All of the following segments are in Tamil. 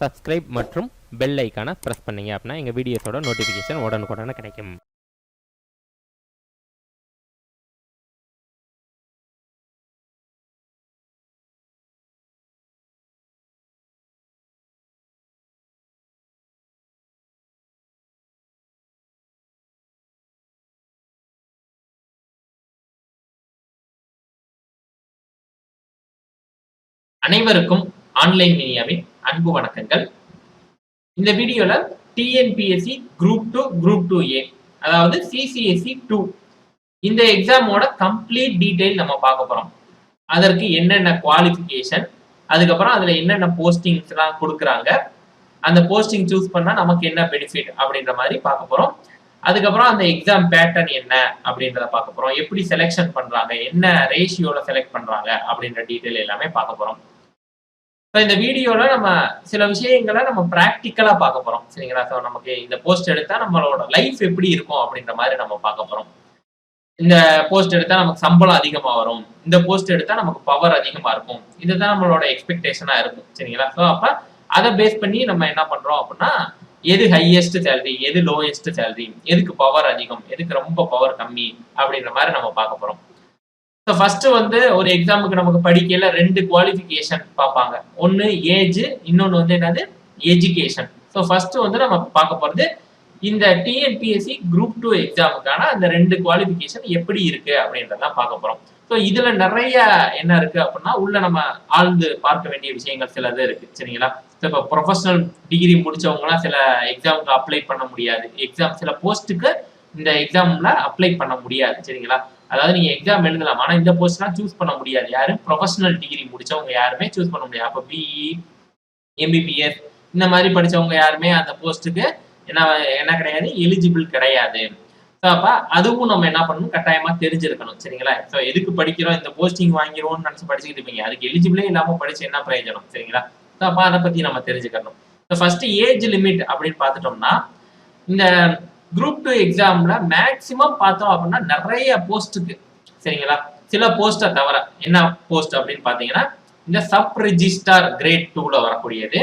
சப்ஸ்கிரைப் மற்றும் பெல் ஐக்கானை ப்ரெஸ் பண்ணீங்க அப்படின்னா எங்கள் வீடியோஸோட நோட்டிஃபிகேஷன் உடனுக்குடனே கிடைக்கும். அனைவருக்கும் ஆன்லைன் மீடியாவின் அன்பு வணக்கங்கள். இந்த வீடியோல டிஎன்பிஎஸ்சி குரூப் 2 குரூப் 2A அதாவது சிசிஎஸ்சி 2 இந்த எக்ஸாமோட கம்ப்ளீட் டீடைல் நம்ம பார்க்க போறோம். அதற்கு என்னென்ன குவாலிஃபிகேஷன், அதுக்கப்புறம் அதுல என்னென்ன போஸ்டிங்ஸ் எல்லாம் கொடுக்குறாங்க, அந்த போஸ்டிங் சூஸ் பண்ணா நமக்கு என்ன பெனிஃபிட் அப்படின்ற மாதிரி பார்க்க போறோம். அதுக்கப்புறம் அந்த எக்ஸாம் பேட்டர்ன் என்ன அப்படின்றத பார்க்க போறோம். எப்படி செலெக்ஷன் பண்றாங்க, என்ன ரேஷியோல செலக்ட் பண்றாங்க அப்படின்ற டீடைல் எல்லாமே பார்க்க போறோம். இந்த வீடியோல நம்ம சில விஷயங்களை நம்ம பிராக்டிக்கலா பார்க்க போறோம். சரிங்களா? ஸோ நமக்கு இந்த போஸ்ட் எடுத்தா நம்மளோட லைஃப் எப்படி இருக்கும் அப்படின்ற மாதிரி நம்ம பார்க்க போறோம். இந்த போஸ்ட் எடுத்தா நமக்கு சம்பளம் அதிகமா வரும், இந்த போஸ்ட் எடுத்தா நமக்கு பவர் அதிகமா இருக்கும், இதுதான் நம்மளோட எக்ஸ்பெக்டேஷனா இருக்கும். சரிங்களா? ஸோ அப்ப அதை பேஸ் பண்ணி நம்ம என்ன பண்றோம் அப்படின்னா, எது ஹையஸ்ட் சேலரி, எது லோயஸ்ட் சேலரி, எதுக்கு பவர் அதிகம், எதுக்கு ரொம்ப பவர் கம்மி அப்படின்ற மாதிரி நம்ம பார்க்க போறோம். ஸோ ஃபர்ஸ்ட் ஒரு எக்ஸாமுக்கு நமக்கு படிக்கல 2 குவாலிஃபிகேஷன் பார்ப்பாங்க. ஒன்னு ஏஜ், இன்னொன்னு என்னது எஜுகேஷன். ஸோ ஃபர்ஸ்ட் நம்ம பார்க்க போறது இந்த டிஎன்பிஎஸ்சி குரூப் 2 எக்ஸாமுக்கான அந்த 2 குவாலிஃபிகேஷன் எப்படி இருக்கு அப்படின்றதான் பார்க்க போறோம். ஸோ இதுல நிறைய என்ன இருக்கு அப்படின்னா, உள்ள நம்ம ஆழ்ந்து பார்க்க வேண்டிய விஷயங்கள் சிலது இருக்கு. சரிங்களா? இப்போ ப்ரொஃபஷனல் டிகிரி முடிச்சவங்கலாம் சில எக்ஸாமுக்கு அப்ளை பண்ண முடியாது. சில போஸ்ட்டுக்கு இந்த எக்ஸாம்ல அப்ளை பண்ண முடியாது. சரிங்களா? அதாவது நீங்க எக்ஸாம் எழுதலாம், ஆனா இந்த போஸ்ட்லாம் சூஸ் பண்ண முடியாது. யாரு ப்ரொஃபஷனல் டிகிரி முடிச்சவங்க யாருமே சூஸ் பண்ண முடியாது. அப்ப பிஇ, எம்பிபிஎஸ் இந்த மாதிரி படிச்சவங்க யாருமே அந்த போஸ்ட்டுக்கு என்ன கிடையாது, எலிஜிபிள் கிடையாது. ஸோ அப்ப அதுவும் நம்ம என்ன பண்ணணும், கட்டாயமா தெரிஞ்சிருக்கணும். சரிங்களா? ஸோ எதுக்கு படிக்கிறோம், இந்த போஸ்டிங் வாங்கிடுவோம்னு நினைச்சு படிச்சுக்கிட்டு இருப்பீங்க, அதுக்கு எலிஜிபிளே இல்லாம படிச்சு என்ன பிரயோஜனம்? சரிங்களா? ஸோ அப்ப அதை பத்தி நம்ம தெரிஞ்சுக்கணும். ஃபர்ஸ்ட் ஏஜ் லிமிட் அப்படின்னு பார்த்துட்டோம்னா, இந்த குரூப் 2 எக்ஸாம்ல மேக்சிமம் பார்த்தோம் அப்படின்னா நிறைய போஸ்ட்டுக்கு, சரிங்களா, சில போஸ்ட்டை தவிர என்ன போஸ்ட் அப்படின்னு பாத்தீங்கன்னா, இந்த சப் ரெஜிஸ்டார் கிரேட் 2ல வரக்கூடியது,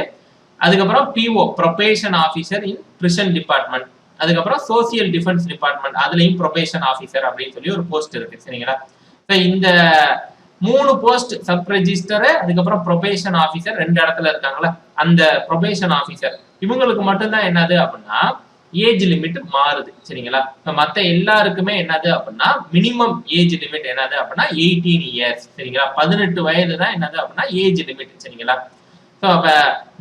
அதுக்கப்புறம் PO probation officer in prison department, அதுக்கப்புறம் சோசியல் டிஃபென்ஸ் டிபார்ட்மெண்ட் அதுலயும் ப்ரொபேஷன் ஆஃபீஸர் அப்படின்னு சொல்லி ஒரு போஸ்ட் இருக்கு. சரிங்களா? இந்த 3 போஸ்ட் சப் ரெஜிஸ்டர், அதுக்கப்புறம் ப்ரொபேஷன் ஆஃபீஸர் 2 இடத்துல இருக்காங்களா, அந்த ப்ரொபேஷன் ஆஃபீஸர் இவங்களுக்கு மட்டும்தான் என்னது அப்படின்னா ஏஜ் லிமிட் மாறுது. சரிங்களா? மத்த எல்லாருக்குமே என்னது அப்படின்னா மினிமம் ஏஜ் லிமிட் என்னது அப்படின்னா 18 இயர்ஸ். சரிங்களா? 18 வயது தான் என்னது அப்படின்னா ஏஜ் லிமிட். சரிங்களா? ஸோ அப்ப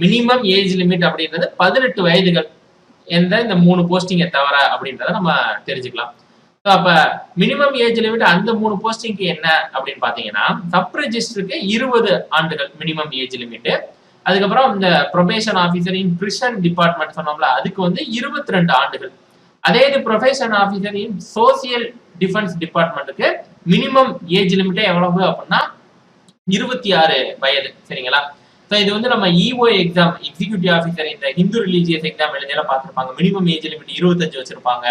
மினிமம் ஏஜ் லிமிட் அப்படின்றது 18 வயதுகள் என்ற இந்த 3 போஸ்டிங்கை தவிர அப்படின்றத நம்ம தெரிஞ்சுக்கலாம். ஸோ அப்ப மினிமம் ஏஜ் லிமிட் அந்த 3 போஸ்டிங்க்கு என்ன அப்படின்னு பாத்தீங்கன்னா, சப் ரெஜிஸ்டருக்கு 20 ஆண்டுகள் மினிமம் ஏஜ் லிமிட், அதுக்கப்புறம் இந்த probation officer in prison department சொன்னோம்ல, அதுக்கு 22 ஆண்டுகள். அதே இது ப்ரொபேஷன் ஆஃபீஸர் இன் சோசியல் டிஃபென்ஸ் டிபார்ட்மெண்ட்டுக்கு மினிமம் ஏஜ் லிமிட்டே எவ்வளவு அப்படின்னா 26 வயது. சரிங்களா? ஸோ இது நம்ம இஓ எக்ஸாம், எக்ஸிக்யூட்டிவ் ஆஃபீஸர் இந்த ஹிந்து ரிலீஜியஸ் எக்ஸாம் எழுதியெல்லாம் பார்த்துருப்பாங்க, மினிமம் ஏஜ் லிமிட் 25 வச்சிருப்பாங்க.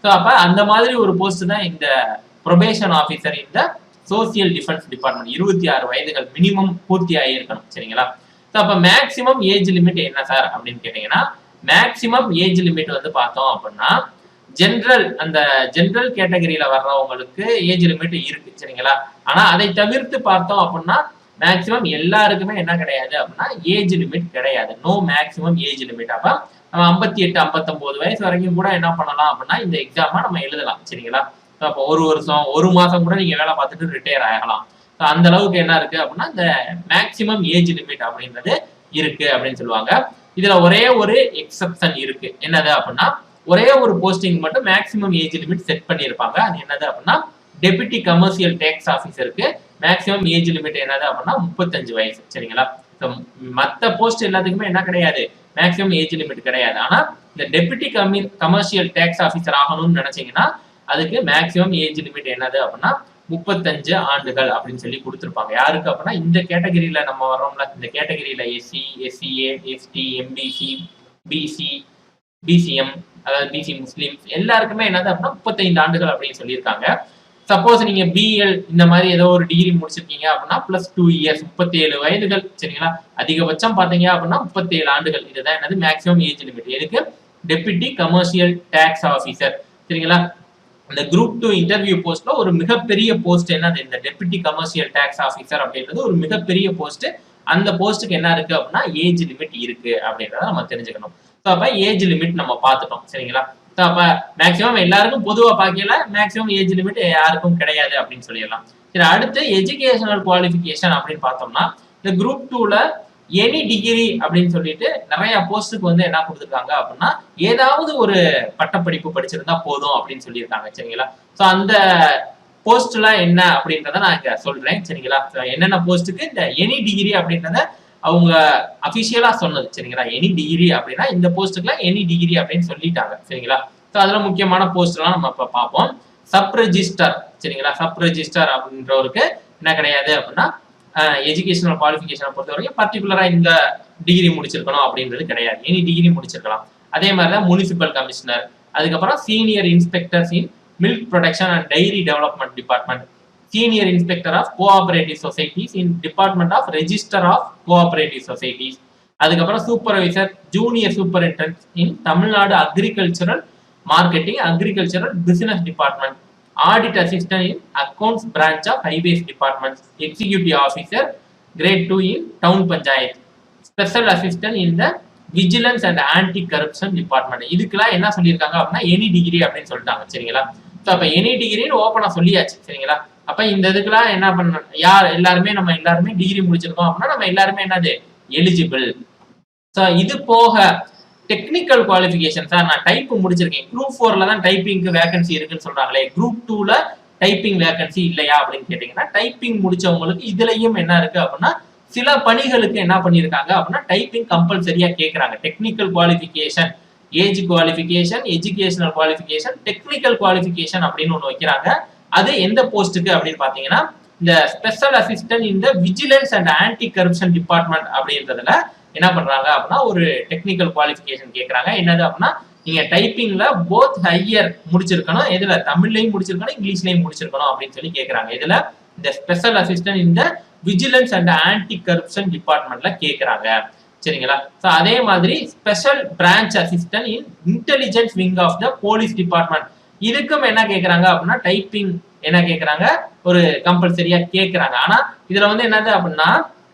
ஸோ அப்ப அந்த மாதிரி ஒரு போஸ்ட் தான் இந்த ப்ரொபேஷன் ஆஃபீஸர் இந்த சோசியல் டிஃபென்ஸ் டிபார்ட்மெண்ட். 26 வயதுகள் மினிமம் பூர்த்தி ஆகியிருக்கணும். சரிங்களா? அப்ப மேக்சிமம் ஏஜ் லிமிட் என்ன சார் அப்படின்னு கேட்டீங்கன்னா, மேக்சிமம் ஏஜ் லிமிட் பார்த்தோம் அப்படின்னா அந்த ஜெனரல் கேட்டகரியில வர்றவங்களுக்கு ஏஜ் லிமிட் இருக்கு. சரிங்களா? ஆனா அதை தவிர்த்து பார்த்தோம் அப்படின்னா மேக்சிமம் எல்லாருக்குமே என்ன கிடையாது அப்படின்னா ஏஜ் லிமிட் கிடையாது. No maximum age limit. அப்ப நம்ம 58 59 வயசு வரைக்கும் கூட என்ன பண்ணலாம் அப்படின்னா இந்த எக்ஸாமா நம்ம எழுதலாம். சரிங்களா? அப்போ 1 வருஷம் 1 மாசம் கூட நீங்க வேலை பார்த்துட்டு ரிட்டையர் ஆகலாம். அந்த அளவுக்கு என்ன இருக்கு அப்படின்னா இந்த மேக்சிமம் ஏஜ் லிமிட் அப்படின்றது இருக்கு அப்படின்னு சொல்லுவாங்க. இதுல ஒரே ஒரு எக்ஸப்ஷன் இருக்கு. என்னது அப்படின்னா, ஒரே ஒரு போஸ்டிங் மட்டும் மேக்சிமம் ஏஜ் லிமிட் செட் பண்ணியிருப்பாங்க. அது என்னது அப்படின்னா, டெபுட்டி கமர்ஷியல் டேக்ஸ் ஆஃபீஸருக்கு மேக்சிமம் ஏஜ் லிமிட் என்னது அப்படின்னா 35 வயசு. சரிங்களா? மற்ற போஸ்ட் எல்லாத்துக்குமே என்ன கிடையாது, மேக்சிமம் ஏஜ் லிமிட் கிடையாது. ஆனா இந்த டெபுட்டி கமர்ஷியல் டேக்ஸ் ஆஃபீஸர் ஆகணும்னு நினைச்சீங்கன்னா அதுக்கு மேக்சிமம் ஏஜ் லிமிட் என்னது அப்படின்னா 35 ஆண்டுகள் அப்படின்னு சொல்லி கொடுத்துருப்பாங்க. யாருக்கு அப்படின்னா இந்த கேட்டகரியில நம்ம வர்றோம்ல, இந்த கேட்டகரியில SC, SCA, ST, MBC, BC, BCM, அதாவது பிசி முஸ்லிம் எல்லாருக்குமே என்னது அப்படின்னா 35 ஆண்டுகள் அப்படின்னு சொல்லியிருக்காங்க. சப்போஸ் நீங்க பிஎல் இந்த மாதிரி ஏதோ ஒரு டிகிரி முடிச்சிருக்கீங்க அப்படின்னா பிளஸ் 2 இயர்ஸ் 37 வயதுகள் சரிங்களா. அதிகபட்சம் பாத்தீங்க அப்படின்னா 37 ஆண்டுகள். இதுதான் என்னது மேக்ஸிமம் ஏஜ் லிமிட். எதுக்கு? டெபுட்டி கமர்ஷியல் டாக்ஸ் ஆபீசர் சரிங்களா. இந்த குரூப் 2 இன்டர்வியூ போஸ்ட்ல ஒரு மிகப்பெரிய போஸ்ட் என்னது? இந்த டெபுட்டி கமர்ஷியல் டாக்ஸ் ஆபீசர் அப்படின்றது ஒரு மிகப்பெரிய போஸ்ட். அந்த போஸ்ட்டுக்கு என்ன இருக்கு அப்படின்னா ஏஜ் லிமிட் இருக்கு அப்படின்றத நம்ம தெரிஞ்சுக்கணும். ஸோ அப்ப ஏஜ் லிமிட் நம்ம பார்த்துட்டோம் சரிங்களா. ஸோ அப்ப மேக்சிமம் எல்லாருக்கும் பொதுவா பார்க்கல மேக்சிமம் ஏஜ் லிமிட் யாருக்கும் கிடையாது அப்படின்னு சொல்லிடலாம். சரி, அடுத்து எஜுகேஷனல் குவாலிஃபிகேஷன் அப்படின்னு பார்த்தோம்னா இந்த குரூப் 2ல எனி டிகிரி அப்படின்னு சொல்லிட்டு நிறைய போஸ்ட்டுக்கு வந்து என்ன கொடுத்துருக்காங்க அப்படின்னா ஏதாவது ஒரு பட்டப்படிப்பு படிச்சிருந்தா போதும் அப்படின்னு சொல்லியிருக்காங்க சரிங்களா. ஸோ அந்த போஸ்ட்லாம் என்ன அப்படின்றத நான் இங்க சொல்றேன் சரிங்களா. என்னென்ன போஸ்ட்டுக்கு இந்த எனி டிகிரி அப்படின்றத அவங்க அபிஷியலா சொன்னது சரிங்களா. எனி டிகிரி அப்படின்னா இந்த போஸ்ட்டுக்குலாம் எனி டிகிரி அப்படின்னு சொல்லிட்டாங்க சரிங்களா. ஸோ அதுல முக்கியமான போஸ்ட் எல்லாம் நம்ம இப்ப பார்ப்போம். சப் ரெஜிஸ்டர் சரிங்களா. சப் ரெஜிஸ்டர் அப்படின்றவருக்கு என்ன கிடையாது அப்படின்னா எஜுகேஷனல் குவாலிஃபிகேஷனை பொறுத்த வரைக்கும் பர்டிகுலரா இந்த டிகிரி முடிச்சிருக்கணும் அப்படின்றது கிடையாது. எனி டிகிரி முடிச்சிருக்கலாம். அதே மாதிரிதான் முனிசிபல் கமிஷனர், அதுக்கப்புறம் senior inspectors in milk production and dairy development department, senior inspector of cooperative societies in department of register of cooperative societies, அதுக்கப்புறம் supervisor junior superintendent in Tamil Nadu agricultural marketing agricultural business department, audit assistant in accounts branch of highways department, executive officer grade 2 in town panchayat, special assistant in the vigilance and anti corruption department. இதுக்கெல்லாம் என்ன சொல்லியிருக்காங்க அப்படின்னா எனி டிகிரி அப்படின்னு சொல்லிட்டாங்க சரிங்களா. ஸோ அப்ப எனி டிகிரின்னு ஓப்பனா சொல்லியாச்சு சரிங்களா. அப்ப இந்த இதுக்கெல்லாம் என்ன பண்ண யார் நம்ம எல்லாருமே டிகிரி முடிச்சிருக்கோம் அப்படின்னா நம்ம எல்லாருமே என்னது எலிஜிபிள். ஸோ இது போக டெக்னிக்கல் குவாலிஃபிகேஷன் சார் நான் டைப் முடிச்சிருக்கேன், குரூப் 4ல தான் டைப்பிங்க்கு வேகன்சி இருக்குன்னு சொல்றாங்களே, குரூப் 2ல டைப்பிங் வேகன்சி இல்லையா அப்படின்னு கேட்டீங்கன்னா டைப்பிங் முடிச்சவங்களுக்கு இதுலயும் என்ன இருக்கு அப்படின்னா சில பணிகளுக்கு என்ன பண்ணிருக்காங்க அப்படின்னா டைப்பிங் கம்பல்சரியா கேட்கறாங்க. Technical qualification, age qualification, educational qualification, technical qualification அப்படின்னு ஒண்ணு வைக்கிறாங்க. அது எந்த போஸ்ட்டுக்கு அப்படின்னு பாத்தீங்கன்னா இந்த ஸ்பெஷல் அசிஸ்டன்ட் இந்த vigilance and anti corruption department அப்படின்றதுல என்ன பண்றாங்க அப்படின்னா ஒரு டெக்னிக்கல் குவாலிஃபிகேஷன் கேட்கறாங்க. என்னது அப்படின்னா நீங்க டைப்பிங்ல போத் ஹையர் முடிச்சிருக்கணும், இதுல தமிழ்லையும் முடிச்சிருக்கணும் இங்கிலீஷ்லயும் முடிச்சிருக்கணும் அப்படின்னு சொல்லி கேட்கறாங்க. இதுல இந்த ஸ்பெஷல் அசிஸ்டன்ட் இந்த விஜிலன்ஸ் அண்ட் ஆன்டி கரப்ஷன் டிபார்ட்மெண்ட்ல கேட்கறாங்க சரிங்களா. ஸோ அதே மாதிரி special branch assistant in intelligence wing of the police department, இதுக்கும் என்ன கேட்கறாங்க அப்படின்னா டைப்பிங் என்ன கேட்கறாங்க ஒரு கம்பல்சரியா கேட்கறாங்க. ஆனா இதுல வந்து என்னது அப்படின்னா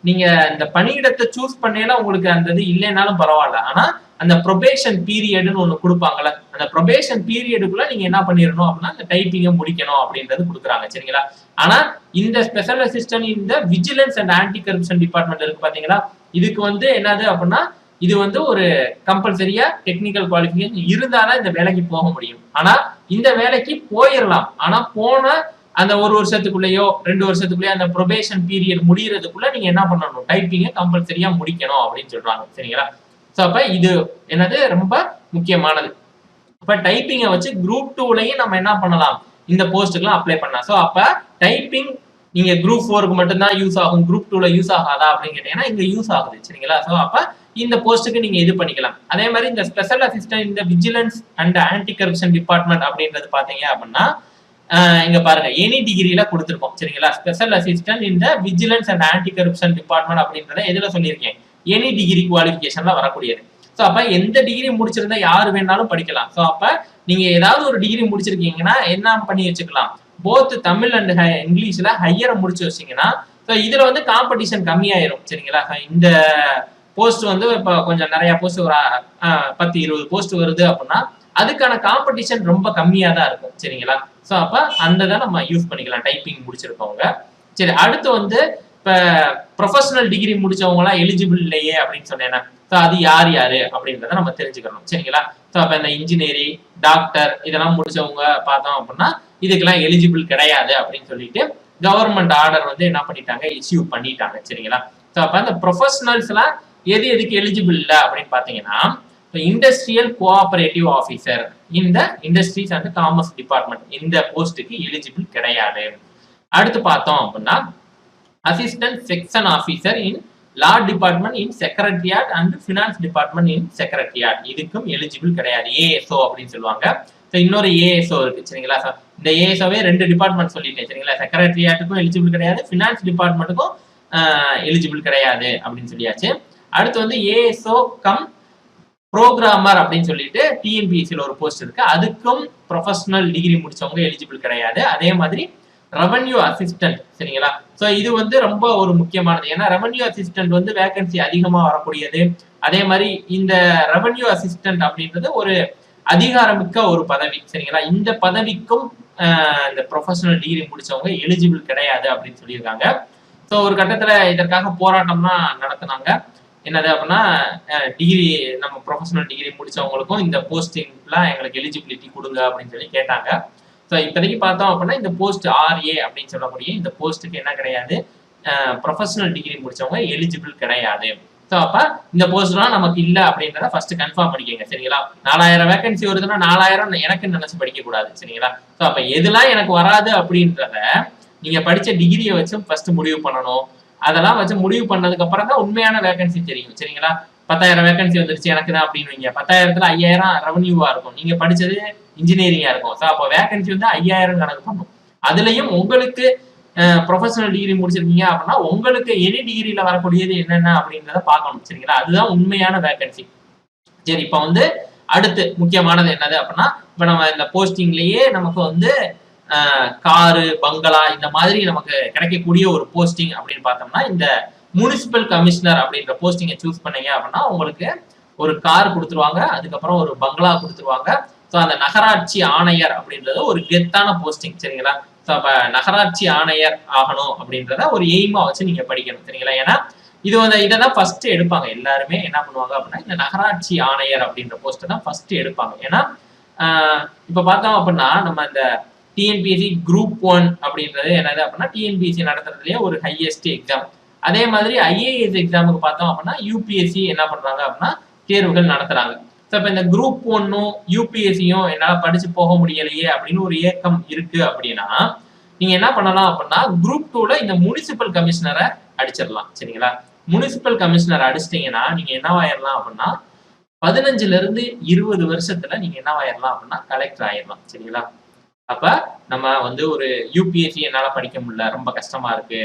நீங்க இந்த பணியிடத்தை சூஸ் பண்ணல உங்களுக்கு அந்த இது இல்லைனாலும் பரவாயில்ல, ஆனா அந்த ப்ரொபேஷன் பீரியட்னு ஒண்ணு கொடுப்பாங்கல்ல, அந்த ப்ரொபேஷன் பீரியடுக்குள்ள நீங்க என்ன பண்ணிடணும் அப்படின்னா அந்த டைப்பிங்கை முடிக்கணும் அப்படின்றது கொடுக்குறாங்க சரிங்களா. ஆனா இந்த ஸ்பெஷல் அசிஸ்டன்ட் இந்த vigilance and anti corruption department இருக்கு பாத்தீங்களா, இதுக்கு வந்து என்னது அப்படின்னா இது வந்து ஒரு கம்பல்சரியா டெக்னிக்கல் குவாலிஃபிகேஷன் இருந்தாதான் இந்த வேலைக்கு போக முடியும். ஆனா இந்த வேலைக்கு போயிடலாம், ஆனா போன அந்த 1 வருஷத்துக்குள்ளேயோ 2 வருஷத்துக்குள்ளேயோ அந்த ப்ரொபேஷன் பீரியட் முடியறதுக்குள்ள நீங்க என்ன பண்ணணும் டைப்பிங்கை கம்பல்சரியா முடிக்கணும் அப்படின்னு சொல்றாங்க சரிங்களா. ஸோ அப்ப இது என்னது ரொம்ப முக்கியமானது. அப்ப டைப்பிங்கை வச்சு குரூப் 2லயும் நம்ம என்ன பண்ணலாம் இந்த போஸ்ட்டுக்கெல்லாம் அப்ளை பண்ணலாம். ஸோ அப்ப டைப்பிங் நீங்க குரூப் 4க்கு மட்டும்தான் யூஸ் ஆகும், குரூப் 2ல யூஸ் ஆகாதா அப்படின்னு கேட்டீங்கன்னா இங்க யூஸ் ஆகுது சரிங்களா. ஸோ அப்ப இந்த போஸ்ட்டுக்கு நீங்க இது பண்ணிக்கலாம். அதே மாதிரி இந்த ஸ்பெஷல் அசிஸ்டன்ட் இந்த vigilance and anti corruption department அப்படின்றது பாத்தீங்க அப்படின்னா இங்க பாருங்க எனி டிகிரியில கொடுத்துருக்கோம் சரிங்களா. ஸ்பெஷல் அசிஸ்டன்ட் இந்த vigilance and anti corruption department அப்படின்றத எதுல சொல்லியிருக்கேன் எனி டிகிரி குவாலிஃபிகேஷன்ல வரக்கூடியது. ஸோ அப்ப எந்த டிகிரி முடிச்சிருந்தா யாரு வேணாலும் படிக்கலாம். ஸோ அப்ப நீங்க ஏதாவது ஒரு டிகிரி முடிச்சிருக்கீங்கன்னா என்ன பண்ணி வச்சுக்கலாம், போத் தமிழ் அண்ட் இங்கிலீஷ்ல ஹையரை முடிச்சு வச்சீங்கன்னா ஸோ இதுல வந்து காம்படிஷன் கம்மியாயிரும் சரிங்களா. இந்த போஸ்ட் வந்து இப்போ கொஞ்சம் நிறைய போஸ்ட் ஒரு 10-20 போஸ்ட் வருது அப்படின்னா அதுக்கான காம்படிஷன் ரொம்ப கம்மியா தான் இருக்கும் சரிங்களா. ஸோ அப்ப அந்த தான் நம்ம யூஸ் பண்ணிக்கலாம் டைப்பிங் முடிச்சிருக்கவங்க. சரி, அடுத்து வந்து இப்ப ப்ரொஃபஷனல் டிகிரி முடிச்சவங்க எல்லாம் எலிஜிபிள் இல்லையே அப்படின்னு சொன்னேன்னா ஸோ அது யாரு அப்படின்றத நம்ம தெரிஞ்சுக்கணும் சரிங்களா. ஸோ அப்ப இந்த இன்ஜினியரிங் டாக்டர் இதெல்லாம் முடிச்சவங்க பார்த்தோம் அப்படின்னா இதுக்கெல்லாம் எலிஜிபிள் கிடையாது அப்படின்னு சொல்லிட்டு கவர்மெண்ட் ஆர்டர் வந்து என்ன பண்ணிட்டாங்க இஷ்யூ பண்ணிட்டாங்க சரிங்களா. ஸோ அப்ப அந்த ப்ரொஃபஷனல்ஸ் எல்லாம் எதுக்கு எலிஜிபிள் இல்லை அப்படின்னு பாத்தீங்கன்னா இண்டஸ்ட்ரியல் கோஆபரேட்டிவ் ஆஃபீஸர் இந்த இண்டஸ்ட்ரீஸ் அண்ட் காமர்ஸ் டிபார்ட்மெண்ட் இந்த போஸ்ட்டுக்கு எலிஜிபிள் கிடையாது. அடுத்து பார்த்தோம் அப்படின்னா assistant section officer in law department in secretariat and finance department in secretariat இதுக்கும் எலிஜிபிள் கிடையாது. ஏஎஸ்ஓ அப்படின்னு சொல்லுவாங்க. இன்னொரு ஏஎஸ்ஓ இருக்கு சரிங்களா. இந்த ஏஎஸ்ஓவே 2 டிபார்ட்மெண்ட் சொல்லிட்டேன் சரிங்களா. செக்ரட்டரியாட்டுக்கும் எலிஜிபிள் கிடையாது, ஃபினான்ஸ் டிபார்ட்மெண்ட்டுக்கும் எலிஜிபிள் கிடையாது அப்படின்னு சொல்லியாச்சு. அடுத்து வந்து ஏஎஸ்ஓ கம் ப்ரோக்ராமர் அப்படின்னு சொல்லிட்டு டிஎன்பிஎஸ்சியில் ஒரு போஸ்ட் இருக்கு, அதுக்கும் ப்ரொஃபஷனல் டிகிரி முடிச்சவங்க எலிஜிபிள் கிடையாது. அதே மாதிரி ரெவன்யூ அசிஸ்டன்ட் சரிங்களா. ஸோ இது வந்து ரொம்ப ஒரு முக்கியமானது, ஏன்னா ரெவன்யூ அசிஸ்டன்ட் வந்து வேகன்சி அதிகமாக வரக்கூடியது. அதே மாதிரி இந்த ரெவன்யூ அசிஸ்டன்ட் அப்படின்றது ஒரு அதிகாரமிக்க ஒரு பதவி சரிங்களா. இந்த பதவிக்கும் இந்த ப்ரொஃபஷனல் டிகிரி முடிச்சவங்க எலிஜிபிள் கிடையாது அப்படின்னு சொல்லியிருக்காங்க. ஸோ ஒரு கட்டத்தில் இதற்காக போராட்டம்லாம் நடத்தினாங்க. என்னது அப்படின்னா டிகிரி நம்ம ப்ரொஃபஷனல் டிகிரி முடிச்சவங்களுக்கும் இந்த போஸ்டிங்லாம் எங்களுக்கு எலிஜிபிலிட்டி கொடுங்க அப்படின்னு சொல்லி கேட்டாங்க. ஸோ இப்போதைக்கு பார்த்தோம் அப்படின்னா இந்த போஸ்ட் RA அப்படின்னு சொல்லக்கூடிய இந்த போஸ்ட்டுக்கு என்ன கிடையாது, ப்ரொஃபஷனல் டிகிரி முடிச்சவங்க எலிஜிபிள் கிடையாது. ஸோ அப்போ இந்த போஸ்ட்லாம் நமக்கு இல்லை அப்படின்றத ஃபர்ஸ்ட் கன்ஃபார்ம் பண்ணிக்கோங்க சரிங்களா. 4000 வேகன்சி வருதுன்னா 4000 எனக்கு நினைச்சு படிக்க கூடாது சரிங்களா. ஸோ அப்போ எதுலாம் எனக்கு வராது அப்படின்றத நீங்க படிச்ச டிகிரியை வச்சு ஃபர்ஸ்ட் முடிவு பண்ணணும். அதெல்லாம் வச்சு முடிவு பண்ணதுக்கு அப்புறம் தான் உண்மையான வேகன்சி தெரியும் சரிங்களா. 10,000 வேகன்சி வந்துருச்சு எனக்கு தான் அப்படின்னு வைங்க, 10,000த்துல 5,000 ரெவன்யூவா இருக்கும், நீங்க படிச்சது இன்ஜினியரிங்கா இருக்கும். ஸோ அப்போ வேகன்சி வந்து 5,000 கணக்கு பண்ணும். அதுலயும் உங்களுக்கு ப்ரொஃபஷனல் டிகிரி முடிச்சிருக்கீங்க அப்படின்னா உங்களுக்கு எனி டிகிரியில வரக்கூடியது என்னென்ன அப்படின்றத பார்க்கணும் சரிங்களா. அதுதான் உண்மையான வேகன்சி. சரி, இப்போ வந்து அடுத்து முக்கியமானது என்னது அப்படின்னா, இப்போ நம்ம இந்த போஸ்டிங்லயே நமக்கு வந்து காரு பங்களா இந்த மாதிரி நமக்கு கிடைக்கக்கூடிய ஒரு போஸ்டிங் அப்படின்னு பார்த்தோம்னா, இந்த முனிசிபல் கமிஷனர் அப்படின்ற போஸ்டிங்கை சூஸ் பண்ணீங்க அப்படின்னா உங்களுக்கு ஒரு கார் கொடுத்துருவாங்க, அதுக்கப்புறம் ஒரு பங்களா கொடுத்துருவாங்க. ஸோ அந்த நகராட்சி ஆணையர் அப்படின்றது ஒரு கெத்தான போஸ்டிங் சரிங்களா. ஸோ அப்போ நகராட்சி ஆணையர் ஆகணும் அப்படின்றத ஒரு எய்மா வச்சு நீங்க படிக்கணும் சரிங்களா. ஏன்னா இது வந்து இதை தான் ஃபர்ஸ்ட் எடுப்பாங்க, எல்லாருமே என்ன பண்ணுவாங்க அப்படின்னா இந்த நகராட்சி ஆணையர் அப்படின்ற போஸ்ட்டை தான் ஃபர்ஸ்ட் எடுப்பாங்க. ஏன்னா இப்போ பார்த்தோம் அப்படின்னா நம்ம இந்த டிஎன்பிஎஸ்சி குரூப் 1 அப்படின்றது என்னது அப்படின்னா டிஎன்பிஎஸ்சி நடத்துறதுலயே ஒரு ஹையஸ்ட் எக்ஸாம். அதே மாதிரி ஐஏஎஸ் எக்ஸாமுக்கு பார்த்தோம் அப்படின்னா யூபிஎஸ்சி என்ன பண்றாங்க அப்படின்னா தேர்வுகள் நடத்துறாங்க. ஸோ இப்போ இந்த குரூப் 1ம் யூபிஎஸ்சியும் என்னால் படிச்சு போக முடியலையே அப்படின்னு ஒரு ஏக்கம் இருக்கு அப்படின்னா நீங்க என்ன பண்ணலாம் அப்படின்னா குரூப் 2ல இந்த முனிசிபல் கமிஷனரை அடிச்சிடலாம் சரிங்களா. முனிசிபல் கமிஷனர் அடிச்சிட்டீங்கன்னா நீங்க என்னவாயிரலாம் அப்படின்னா 15ல இருந்து 20 வருஷத்துல நீங்க என்னவாயிரலாம் அப்படின்னா கலெக்டர் ஆயிடலாம் சரிங்களா. அப்ப நம்ம வந்து ஒரு யூபிஎஸ்சி என்னால படிக்க முடியல, ரொம்ப கஷ்டமா இருக்கு,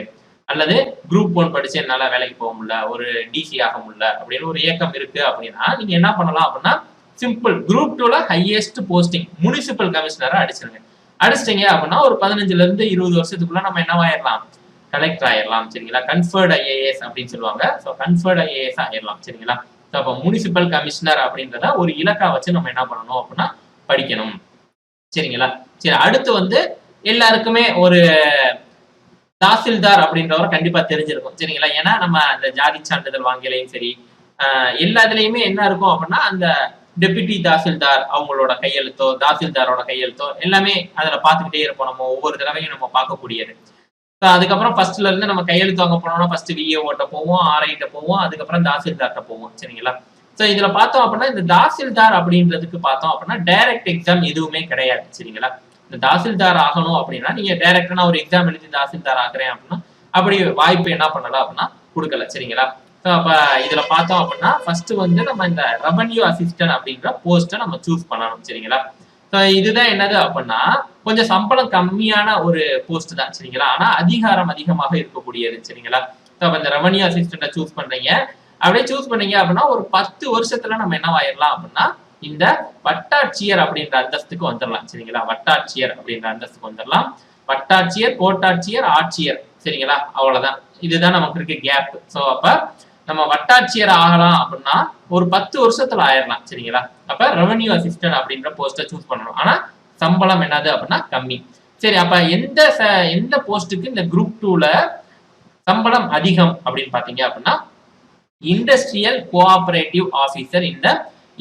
அல்லது குரூப் 1 படிச்சு என்னால வேலைக்கு போக முடியல, ஒரு டிசி ஆக முடியல அப்படின்னு ஒரு ஏக்கம் இருக்கு அப்படின்னா நீங்க என்ன பண்ணலாம் அப்படின்னா சிம்பிள் குரூப் 2ல ஹையஸ்ட் போஸ்டிங் முனிசிபல் கமிஷனரை அடிச்சிருங்க. அடிச்சிட்டீங்க அப்படின்னா ஒரு 15ல இருந்து 20 வருஷத்துக்குள்ள நம்ம என்னவாயிரலாம் கலெக்டர் ஆயிடலாம் சரிங்களா. கன்ஃபர்ட் ஐஏஎஸ் அப்படின்னு சொல்லுவாங்க. ஸோ கன்ஃபர்ட் ஐஏஎஸ் ஆயிடலாம் சரிங்களா. ஸோ அப்போ முனிசிபல் கமிஷனர் அப்படின்றத ஒரு இலக்கா வச்சு நம்ம என்ன பண்ணணும் அப்படின்னா படிக்கணும் சரிங்களா. சரி, அடுத்து வந்து எல்லாருக்குமே ஒரு தாசில்தார் அப்படின்றவரை கண்டிப்பா தெரிஞ்சிருக்கும் சரிங்களா. ஏன்னா நம்ம அந்த ஜாதி சான்றிதழ் வாங்கலையும் சரி எல்லா இதுலயுமே என்ன இருக்கும் அப்படின்னா அந்த டெபுட்டி தாசில்தார் அவங்களோட கையெழுத்தோ தாசில்தாரோட கையெழுத்தோ எல்லாமே அதுல பார்த்துக்கிட்டே இருப்போம், நம்ம ஒவ்வொரு தடவையும் நம்ம பார்க்கக்கூடியது. அதுக்கப்புறம் ஃபர்ஸ்ட்ல இருந்து நம்ம கையெழுத்து வாங்க போனோம்னா ஃபர்ஸ்ட் விஏஓட்ட போவோம், ஆர்ஐட்ட போவோம், அதுக்கப்புறம் தாசில்தார்ட்ட போவோம் சரிங்களா. ஸோ இதுல பார்த்தோம் அப்படின்னா இந்த தாசில்தார் அப்படின்றதுக்கு பார்த்தோம் அப்படின்னா டைரக்ட் எக்ஸாம் எதுவுமே கிடையாது சரிங்களா. இந்த தாசில்தார் ஆகணும் அப்படின்னா நீங்க டைரக்டா நான் ஒரு எக்ஸாம் எழுதி தாசில்தார் ஆக்குறேன் அப்படின்னா அப்படி வாய்ப்பு என்ன பண்ணலாம் அப்படின்னா கொடுக்கல சரிங்களா. ஸோ அப்ப இதுல பார்த்தோம் அப்படின்னா ஃபர்ஸ்ட் வந்து நம்ம இந்த ரெவன்யூ அசிஸ்டன்ட் அப்படின்ற போஸ்ட்டை நம்ம சூஸ் பண்ணணும் சரிங்களா. ஸோ இதுதான் என்னது அப்படின்னா கொஞ்சம் சம்பளம் கம்மியான ஒரு போஸ்ட் தான் சரிங்களா, ஆனா அதிகாரம் அதிகமாக இருக்கக்கூடியது சரிங்களா. ஸோ அப்ப இந்த ரெவன்யூ அசிஸ்டன்ட்டை சூஸ் பண்றீங்க, அப்படியே சூஸ் பண்ணீங்க அப்படின்னா ஒரு 10 வருஷத்துல நம்ம என்னவாயிரலாம் அப்படின்னா இந்த வட்டாட்சியர் அப்படின்ற அந்தஸ்துக்கு வந்துடலாம் சரிங்களா. வட்டாட்சியர் அப்படின்ற அந்தஸ்துக்கு வந்துடலாம். வட்டாட்சியர், கோட்டாட்சியர், ஆட்சியர் சரிங்களா, அவ்வளவுதான். இதுதான் நமக்கு இருக்க கேப். ஸோ அப்ப நம்ம வட்டாட்சியர் ஆகலாம் அப்படின்னா ஒரு 10 வருஷத்துல ஆயிடலாம் சரிங்களா. அப்ப ரெவன்யூ அசிஸ்டன்ட் அப்படின்ற போஸ்ட்டை சூஸ் பண்ணணும், ஆனா சம்பளம் என்னது அப்படின்னா கம்மி. சரி, அப்ப எந்த போஸ்ட்டுக்கு இந்த குரூப் 2ல சம்பளம் அதிகம் அப்படின்னு பாத்தீங்க அப்படின்னா இண்டஸ்ட்ரியல் கோஆபரேட்டிவ் ஆபீசர் இந்த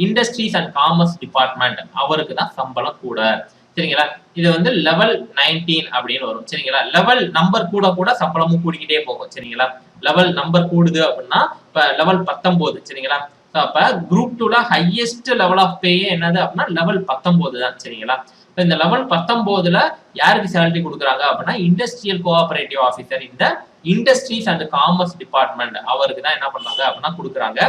இண்டஸ்ட்ரீஸ் அண்ட் காமர்ஸ் டிபார்ட்மெண்ட் அவருக்கு தான் சம்பளம் கூட சரிங்களா. இது வந்து லெவல் 19 அப்படின்னு வரும் சரிங்களா. லெவல் நம்பர் கூட கூட சம்பளமும் கூடிக்கிட்டே போகும் சரிங்களா. லெவல் நம்பர் கூடுது அப்படின்னா இப்ப லெவல் 19 சரிங்களா. அப்ப குரூப் 2ல ஹையஸ்ட் லெவல் ஆஃப் பே என்னது அப்படின்னா லெவல் 19 தான் சரிங்களா. இந்த லெவல் 19ல யாருக்கு சேலரி கொடுக்குறாங்க அப்படின்னா இண்டஸ்ட்ரியல் கோஆபரேட்டிவ் ஆபீசர் இந்த இண்டஸ்ட்ரீஸ் அண்ட் காமர்ஸ் டிபார்ட்மெண்ட் அவருக்கு தான் என்ன பண்ணாங்க அப்படின்னா கொடுக்குறாங்க.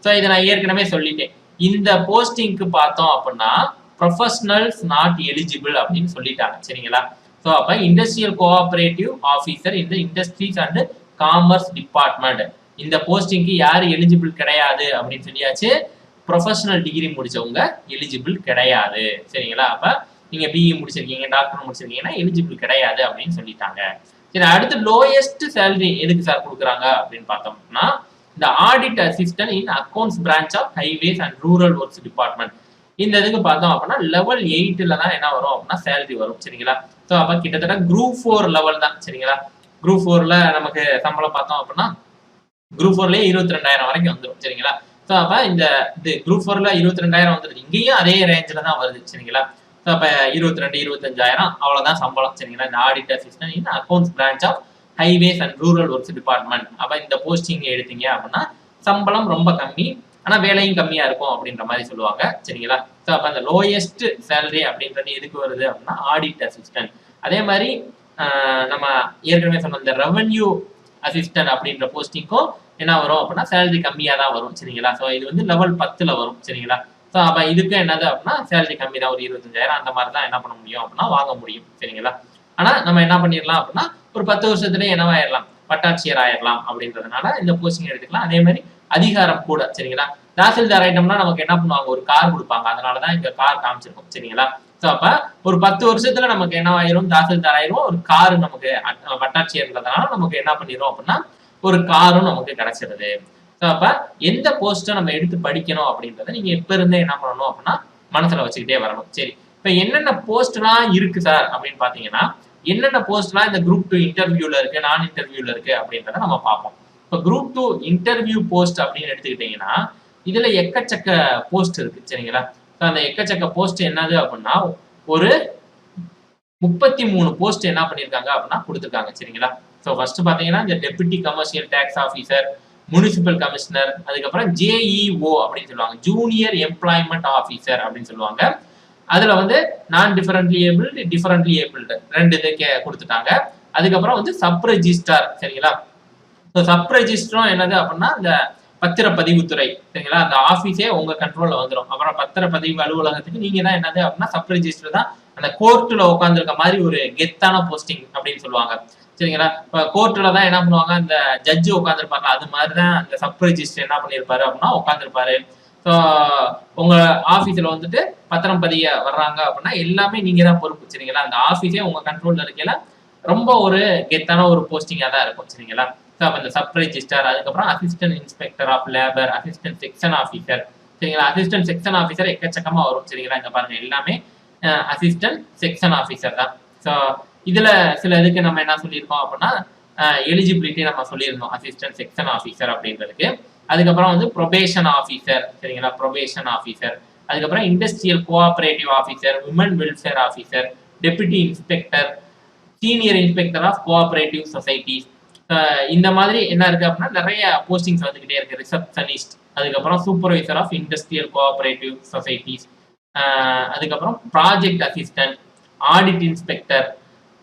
ஸோ இதை நான் ஏற்கனவே சொல்லிட்டேன். இந்த போஸ்டிங்க்கு பார்த்தோம் அப்படின்னா ப்ரொஃபஷனல்ஸ் நாட் எலிஜிபிள் அப்படின்னு சொல்லிட்டாங்க சரிங்களா. ஸோ அப்ப இண்டஸ்ட்ரியல் கோஆபரேட்டிவ் ஆஃபீஸர் இந்த இண்டஸ்ட்ரீஸ் அண்ட் காமர்ஸ் டிபார்ட்மெண்ட் இந்த போஸ்டிங்க்கு யாரு எலிஜிபிள் கிடையாது அப்படின்னு சொல்லியாச்சு. ப்ரொஃபஷனல் டிகிரி முடிச்சவங்க எலிஜிபிள் கிடையாது சரிங்களா. அப்ப நீங்க பிஇ முடிச்சிருக்கீங்க, டாக்டர் முடிச்சிருக்கீங்கன்னா எலிஜிபிள் கிடையாது அப்படின்னு சொல்லிட்டாங்க. சரி, அடுத்து லோயஸ்ட் சேலரி எதுக்கு சார் கொடுக்குறாங்க அப்படின்னு பார்த்தோம்னா இந்த audit assistant in accounts branch of highways and rural works department இந்த இதுக்கு பார்த்தோம் அப்படின்னா லெவல் 8ல தான் என்ன வரும் அப்படின்னா சேலரி வரும் சரிங்களா. ஸோ அப்ப கிட்டத்தட்ட குரூப் 4 லெவல் தான் சரிங்களா. குரூப் 4ல நமக்கு சம்பளம் பார்த்தோம் அப்படின்னா குரூப் 4லயே 22,000 வரைக்கும் வந்துடும் சரிங்களா. ஸோ அப்ப இந்த குரூப் 4ல 22,000 வந்துருது, இங்கேயும் அதே ரேஞ்சில தான் வருது சரிங்களா. ஸோ அப்ப 22, 25,000 அவ்வளவுதான் சம்பளம் சரிங்களா. இந்த audit assistant in accounts branch of highways and rural works department. அப்ப இந்த போஸ்டிங் எடுத்தீங்க அப்படின்னா சம்பளம் ரொம்ப கம்மி, ஆனா வேலையும் கம்மியா இருக்கும் அப்படின்ற மாதிரி சொல்லுவாங்க சரிங்களா. ஸோ அப்ப அந்த லோயஸ்ட் சேலரி அப்படின்றது எதுக்கு வருது அப்படின்னா ஆடிட் அசிஸ்டன்ட். அதே மாதிரி நம்ம ஏற்கனவே சொன்ன இந்த ரெவன்யூ அசிஸ்டன்ட் அப்படின்ற போஸ்டிங்கும் என்ன வரும் அப்படின்னா சேலரி கம்மியா தான் வரும் சரிங்களா. ஸோ இது வந்து லெவல் 10ல வரும் சரிங்களா. ஸோ அப்ப இதுக்கு என்னது அப்படின்னா சேலரி கம்மி தான், ஒரு 25,000 அந்த மாதிரி தான் என்ன பண்ண முடியும் அப்படின்னா வாங்க முடியும் சரிங்களா. ஆனா நம்ம என்ன பண்ணிடலாம் அப்படின்னா ஒரு 10 வருஷத்துலயே என்னவாயிடலாம், வட்டாட்சியர் ஆயிடலாம் அப்படின்றதுனால இந்த போஸ்டிங் எடுத்துக்கலாம். அதே மாதிரி அதிகாரம் கூட சரிங்களா. தாசில்தார் ஐட்டம்னா நமக்கு என்ன பண்ணுவாங்க, ஒரு கார் கொடுப்பாங்க, அதனாலதான் இங்க கார் காமிச்சிருக்கோம் சரிங்களா. ஸோ அப்ப ஒரு 10 வருஷத்துல நமக்கு என்ன ஆயிரும், தாசில்தார் ஆயிரும், ஒரு காரு நமக்கு வட்டாட்சியர்ன்றதுனால நமக்கு என்ன பண்ணிடும் அப்படின்னா ஒரு காரும் நமக்கு கிடைச்சிருது. ஸோ அப்ப எந்த போஸ்ட்டை நம்ம எடுத்து படிக்கணும் அப்படின்றத நீங்க எப்ப இருந்தே என்ன பண்ணணும் அப்படின்னா மனசுல வச்சுக்கிட்டே வரணும். சரி, இப்ப என்னென்ன போஸ்ட்லாம் இருக்கு சார் அப்படின்னு பாத்தீங்கன்னா என்னென்ன போஸ்ட்லாம் இந்த குரூப் 2 இன்டர்வியூல இருக்கு, நான் இன்டர்வியூல இருக்கு அப்படின்றத நம்ம பார்ப்போம். இப்ப குரூப் 2 இன்டர்வியூ போஸ்ட் அப்படின்னு எடுத்துக்கிட்டீங்கன்னா இதுல எக்கச்சக்க போஸ்ட் இருக்கு சரிங்களா. அந்த எக்கச்சக்க போஸ்ட் என்னது அப்படின்னா ஒரு 33 போஸ்ட் என்ன பண்ணிருக்காங்க அப்படின்னா கொடுத்துருக்காங்க சரிங்களா. ஸோ ஃபர்ஸ்ட் பாத்தீங்கன்னா இந்த deputy commercial tax officer, municipal commissioner, அதுக்கப்புறம் ஜேஇஓ அப்படின்னு சொல்லுவாங்க, ஜூனியர் எம்ப்ளாய்மெண்ட் ஆஃபீஸர் அப்படின்னு சொல்லுவாங்க. அதுல வந்து நான் டிஃபரண்ட்லி ஏபிள்டு, டிஃபரண்ட்லி ஏபிள்டு ரெண்டு இது கொடுத்துட்டாங்க. அதுக்கப்புறம் வந்து சப் ரெஜிஸ்டார் சரிங்களா. ஸோ சப் ரெஜிஸ்டரும் என்னது அப்படின்னா இந்த பத்திரப்பதிவுத்துறை சரிங்களா. அந்த ஆஃபீஸே உங்க கண்ட்ரோல்ல வந்துடும். அப்புறம் பத்திரப்பதிவு அலுவலகத்துக்கு நீங்க தான் என்னது அப்படின்னா சப் ரெஜிஸ்டர் தான், அந்த கோர்ட்ல உட்காந்துருக்க மாதிரி ஒரு கெத்தான போஸ்டிங் அப்படின்னு சொல்லுவாங்க சரிங்களா. இப்போ கோர்ட்ல தான் என்ன பண்ணுவாங்க, அந்த ஜட்ஜு உட்காந்துருப்பாங்க, அது மாதிரிதான் அந்த சப் ரெஜிஸ்டர் என்ன பண்ணிருப்பாரு அப்படின்னா உட்காந்துருப்பாரு. ஸோ உங்க ஆபீஸ்ல வந்துட்டு பத்திரம் பதிய வர்றாங்க அப்படின்னா எல்லாமே நீங்க தான் பொறுப்பு சரிங்களா. அந்த ஆபீஸே உங்க கண்ட்ரோல்ல இருக்கையில ரொம்ப ஒரு கெத்தான ஒரு போஸ்டிங்கா தான் இருக்கும் சரிங்களா. ஸோ அப்போ இந்த சப் ரெஜிஸ்டர், அதுக்கப்புறம் assistant inspector of labour, assistant section officer சரிங்களா. அசிஸ்டன்ட் செக்ஷன் ஆஃபீஸர் எக்கச்சக்கமா வரும் சரிங்களா. இங்க பாருங்க எல்லாமே அசிஸ்டன்ட் செக்ஷன் ஆஃபீஸர் தான். ஸோ இதுல சில இதுக்கு நம்ம என்ன சொல்லியிருக்கோம் அப்படின்னா எலிஜிபிலிட்டி நம்ம சொல்லியிருந்தோம் அசிஸ்டன்ட் செக்ஷன் ஆஃபீஸர் அப்படின்றதுக்கு. அதுக்கப்புறம் வந்து ப்ரொபேஷன் ஆஃபீஸர் சரிங்களா, ப்ரொபேஷன் ஆஃபீஸர். அதுக்கப்புறம் industrial cooperative officer, women welfare officer, deputy inspector, senior inspector of cooperative societies. இந்த மாதிரி என்ன இருக்கு அப்படின்னா நிறைய போஸ்டிங்ஸ் வந்துகிட்டே இருக்கு. ரிசப்ஷனிஸ்ட், அதுக்கப்புறம் supervisor of industrial cooperative societies, அதுக்கப்புறம் ப்ராஜெக்ட் அசிஸ்டன்ட், ஆடிட் இன்ஸ்பெக்டர்,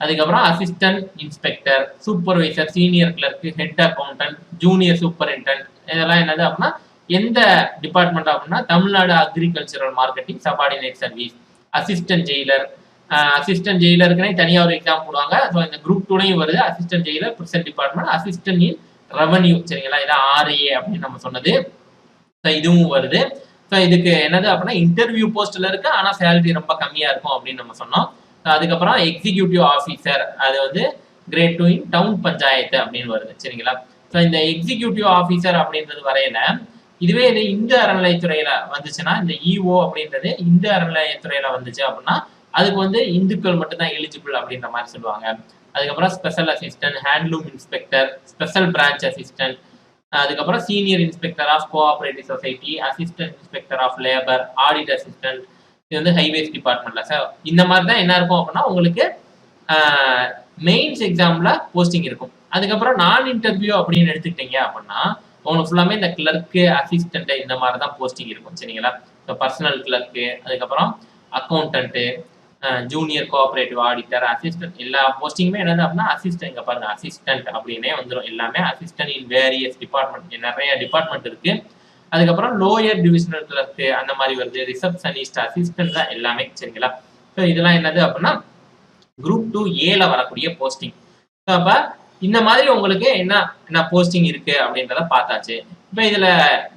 அதுக்கப்புறம் assistant inspector, supervisor, senior clerk, head accountant, junior superintendent. இதெல்லாம் என்னது அப்படின்னா எந்த டிபார்ட்மெண்ட் அப்படின்னா Tamil Nadu agricultural marketing subordinate service, assistant jailer. Assistant ஜெயிலருக்குனே தனியா ஒரு எக்ஸாம் போடுவாங்க. ஸோ இந்த குரூப் 2லையும் வருது assistant jailer, prison department, assistant in revenue சரிங்களா. இதான் RA அப்படின்னு நம்ம சொன்னது. ஸோ இதுவும் வருது. ஸோ இதுக்கு என்னது அப்படின்னா இன்டர்வியூ போஸ்ட்ல இருக்கு, ஆனா சேலரி ரொம்ப கம்மியா இருக்கும் அப்படின்னு நம்ம சொன்னோம். அதுக்கப்புறம் எக்ஸிக்யூட்டிவ் ஆஃபீஸர், அது வந்து கிரேட் 2 இன் டவுன் பஞ்சாயத்து அப்படின்னு வருது சரிங்களா. ஸோ இந்த எக்ஸிக்யூட்டிவ் ஆஃபீஸர் அப்படின்றது வரையில இதுவே இது இந்து அறநிலையத்துறையில வந்துச்சுன்னா, இந்த EO அப்படின்றது இந்து அறநிலையத்துறையில வந்துச்சு அப்படின்னா அதுக்கு வந்து இந்துக்கள் மட்டும்தான் எலிஜிபிள் அப்படின்ற மாதிரி சொல்லுவாங்க. அதுக்கப்புறம் special assistant, handloom inspector, special branch assistant, அதுக்கப்புறம் senior inspector of cooperative society, assistant inspector of labour, audit assistant. இது வந்து ஹைவேஸ் டிபார்ட்மெண்ட்ல. சார் இந்த மாதிரி தான் என்ன இருக்கும் அப்படின்னா உங்களுக்கு மெயின்ஸ் எக்ஸாம்ல போஸ்டிங் இருக்கும். அதுக்கப்புறம் நான் இன்டர்வியூ அப்படின்னு எடுத்துக்கிட்டீங்க அப்படின்னா உங்களுக்கு ஃபுல்லாமே இந்த கிளர்க்கு, அசிஸ்டன்ட் இந்த மாதிரி தான் போஸ்டிங் இருக்கும் சரிங்களா. ஸோ பர்சனல் கிளர்க்கு, அதுக்கப்புறம் accountant, junior cooperative auditor, assistant, எல்லா போஸ்டிங்குமே என்னது அப்படின்னா அசிஸ்டன்ட். இங்க பாருங்க அசிஸ்டன்ட் அப்படின்னே வந்துடும். எல்லாமே அசிஸ்டன்ட் இன் வேரியஸ் டிபார்ட்மெண்ட், நிறைய டிபார்ட்மெண்ட் இருக்கு. அதுக்கப்புறம் லோயர் டிவிஷனல் கிளர்க் அந்த மாதிரி வருது, ரிசப்ஷனிஸ்ட், அசிஸ்டன்ட் தான் எல்லாமே சரிங்களா. ஸோ இதெல்லாம் என்னது அப்படின்னா குரூப் 2A வரக்கூடிய போஸ்டிங். ஸோ அப்ப இந்த மாதிரி உங்களுக்கு என்ன போஸ்டிங் இருக்கு அப்படின்றத பார்த்தாச்சு. இப்போ இதுல